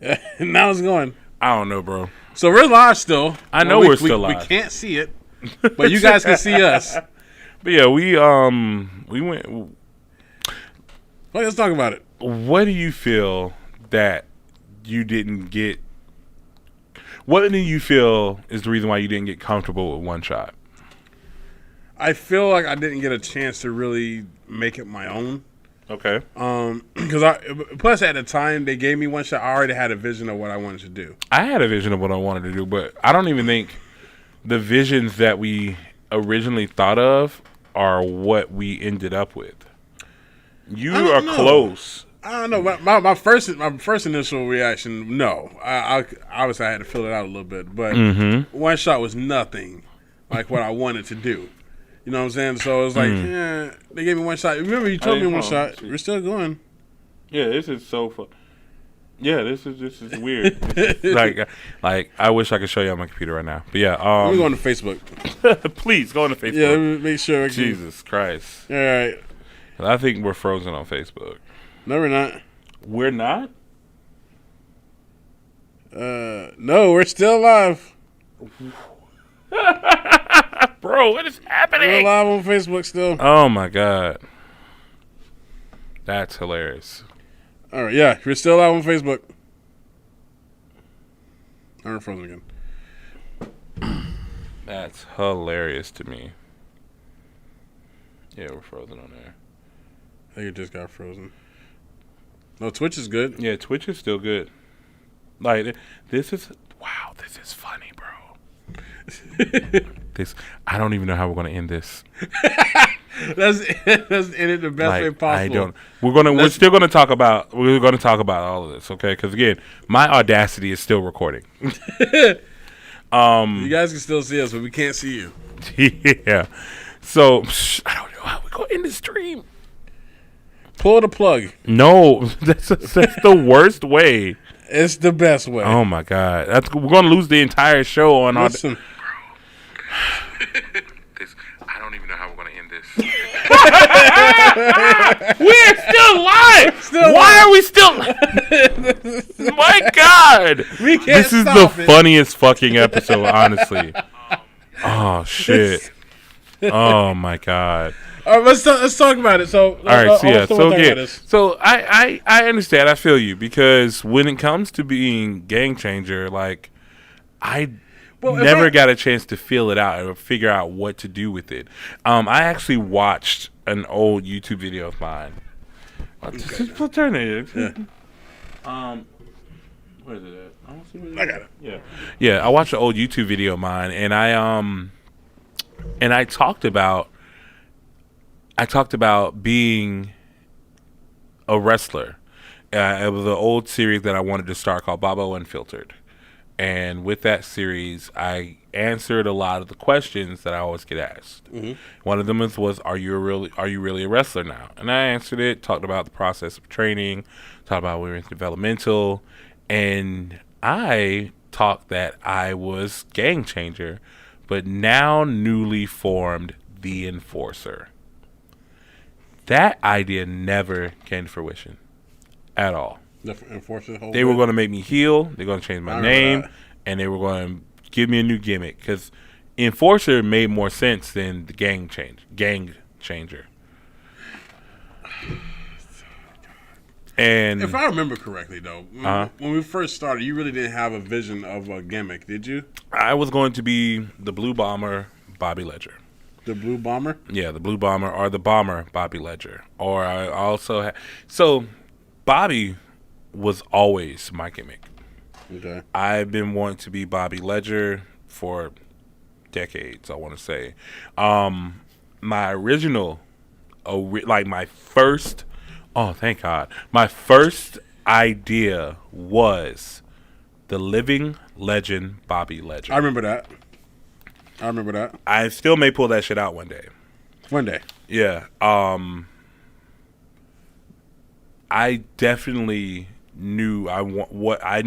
Yeah, now it's going. I don't know, bro. So we're live still. I know we're still live. We can't see it, but you guys can see us. But yeah, we went. Well, let's talk about it. What do you feel that you didn't get? What do you feel is the reason why you didn't get comfortable with One Shot? I feel like I didn't get a chance to really make it my own. Okay. Because plus at the time they gave me One Shot, I already had a vision of what I wanted to do. I had a vision of what I wanted to do, but I don't even think the visions that we originally thought of are what we ended up with. You are close. I don't know. My first initial reaction, no. I obviously I had to fill it out a little bit, but One Shot was nothing like what I wanted to do. You know what I'm saying? So it was like, yeah, they gave me One Shot. Remember, you told me One Shot. We're still going. Yeah, this is so fun. Yeah, this is weird. like I wish I could show you on my computer right now. But yeah, let me go on to Facebook. Please go on to Facebook. Yeah, let me make sure. Jesus Christ. All right. I think we're frozen on Facebook. No, we're not. We're not? No, we're still live. Bro, what is happening? We're live on Facebook still. Oh my God. That's hilarious. All right, yeah, we're still live on Facebook. We're frozen again. That's hilarious to me. Yeah, we're frozen on there. I think it just got frozen. No, Twitch is good. Yeah, Twitch is still good. Like, this is funny, bro. I don't even know how we're going to end this. Let's end it the best way possible. We're still going to talk about all of this, okay? Because again, my Audacity is still recording. You guys can still see us, but we can't see you. Yeah. So I don't know how we're going to end the stream. Pull the plug. No, that's the worst way. It's the best way. Oh my God, we're going to lose the entire show on Listen. I don't even know how we're going to end this. We're still live. Why are we still? My God, We can't this is the funniest fucking episode, honestly. Oh shit. Oh my God. All right, let's talk about it. So, all right, so I understand. I feel you, because when it comes to being gang changer, like I never got a chance to feel it out or figure out what to do with it. I actually watched an old YouTube video of mine. Just turn it. Yeah. Where is it at? I got it. Yeah. I watched an old YouTube video of mine, and I talked about being a wrestler. It was an old series that I wanted to start called Bobo Unfiltered. And with that series, I answered a lot of the questions that I always get asked. Mm-hmm. One of them was, are you really a wrestler now? And I answered it, talked about the process of training, talked about we were in developmental, and I talked that I was gang changer, but now newly formed the Enforcer. That idea never came to fruition at all. The Enforcer. They were going to make me heel. They're going to change my name, and they were going to give me a new gimmick, because Enforcer made more sense than the gang changer. And if I remember correctly, though, when we first started, you really didn't have a vision of a gimmick, did you? I was going to be the Blue Bomber, Bobby Ledger. The Blue Bomber? Yeah, the Blue Bomber, or the Bomber, Bobby Ledger. Or I also so Bobby was always my gimmick. Okay. I've been wanting to be Bobby Ledger for decades, I want to say. my original, like my first. Oh, thank God! My first idea was the living legend Bobby Legend. I remember that. I still may pull that shit out one day. One day. Yeah. I definitely knew what I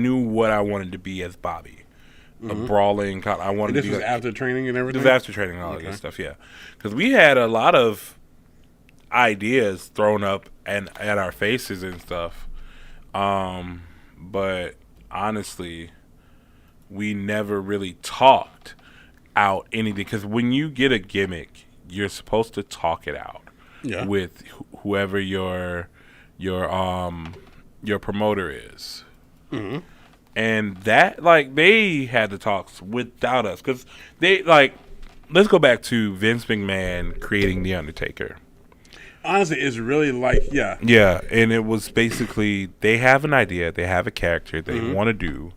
wanted to be as Bobby. A brawling. I wanted And this to be was like, after training and everything? This was after training and all that good stuff, yeah. Because we had a lot of ideas thrown up and at our faces and stuff. But honestly, we never really talked out anything. Because when you get a gimmick, you're supposed to talk it out with whoever your promoter is. Mm-hmm. And that, like, they had the talks without us. Because they, like, let's go back to Vince McMahon creating The Undertaker. Honestly, it's really like, yeah. Yeah, and it was basically, they have an idea, they have a character they want to do.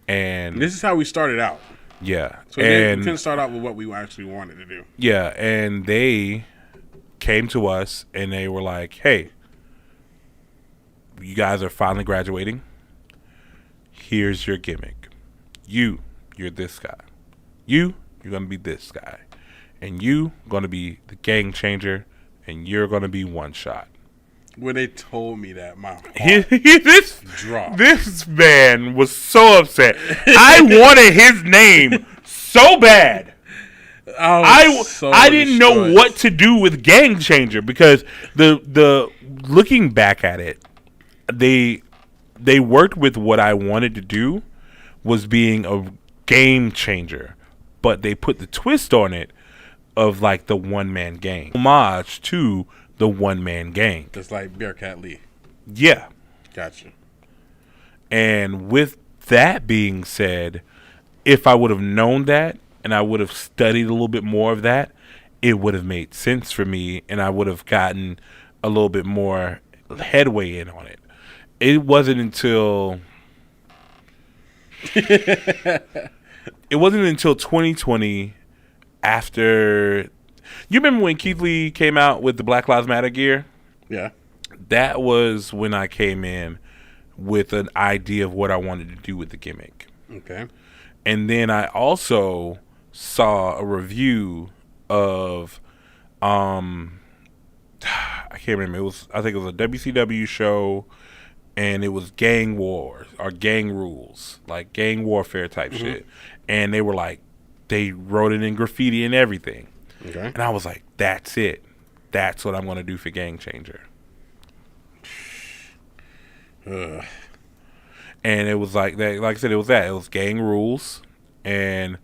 And this is how we started out. Yeah. So we couldn't start out with what we actually wanted to do. Yeah, and they came to us and they were like, hey, you guys are finally graduating. Here's your gimmick. You're this guy. You're going to be this guy. And you going to be the gang changer, and you're going to be One Shot. When they told me that, my heart dropped. This man was so upset. I wanted his name so bad. I didn't know what to do with gang changer because the looking back at it, they worked with what I wanted to do was being a game changer, but they put the twist on it of like the one man gang, homage to the one man gang, just like Bearcat Lee. Yeah, gotcha. And with that being said, if I would have known that and I would have studied a little bit more of that, it would have made sense for me, and I would have gotten a little bit more headway in on it. It wasn't until 2020, after, you remember when Keith Lee came out with the Black Lives Matter gear? Yeah. That was when I came in with an idea of what I wanted to do with the gimmick. Okay. And then I also saw a review of I can't remember. I think it was a WCW show, and it was gang wars or gang rules, like gang warfare type shit. And they were like, they wrote it in graffiti and everything. Okay. And I was like, that's it. That's what I'm going to do for Gang Changer. And it was like that. Like I said, it was gang rules, and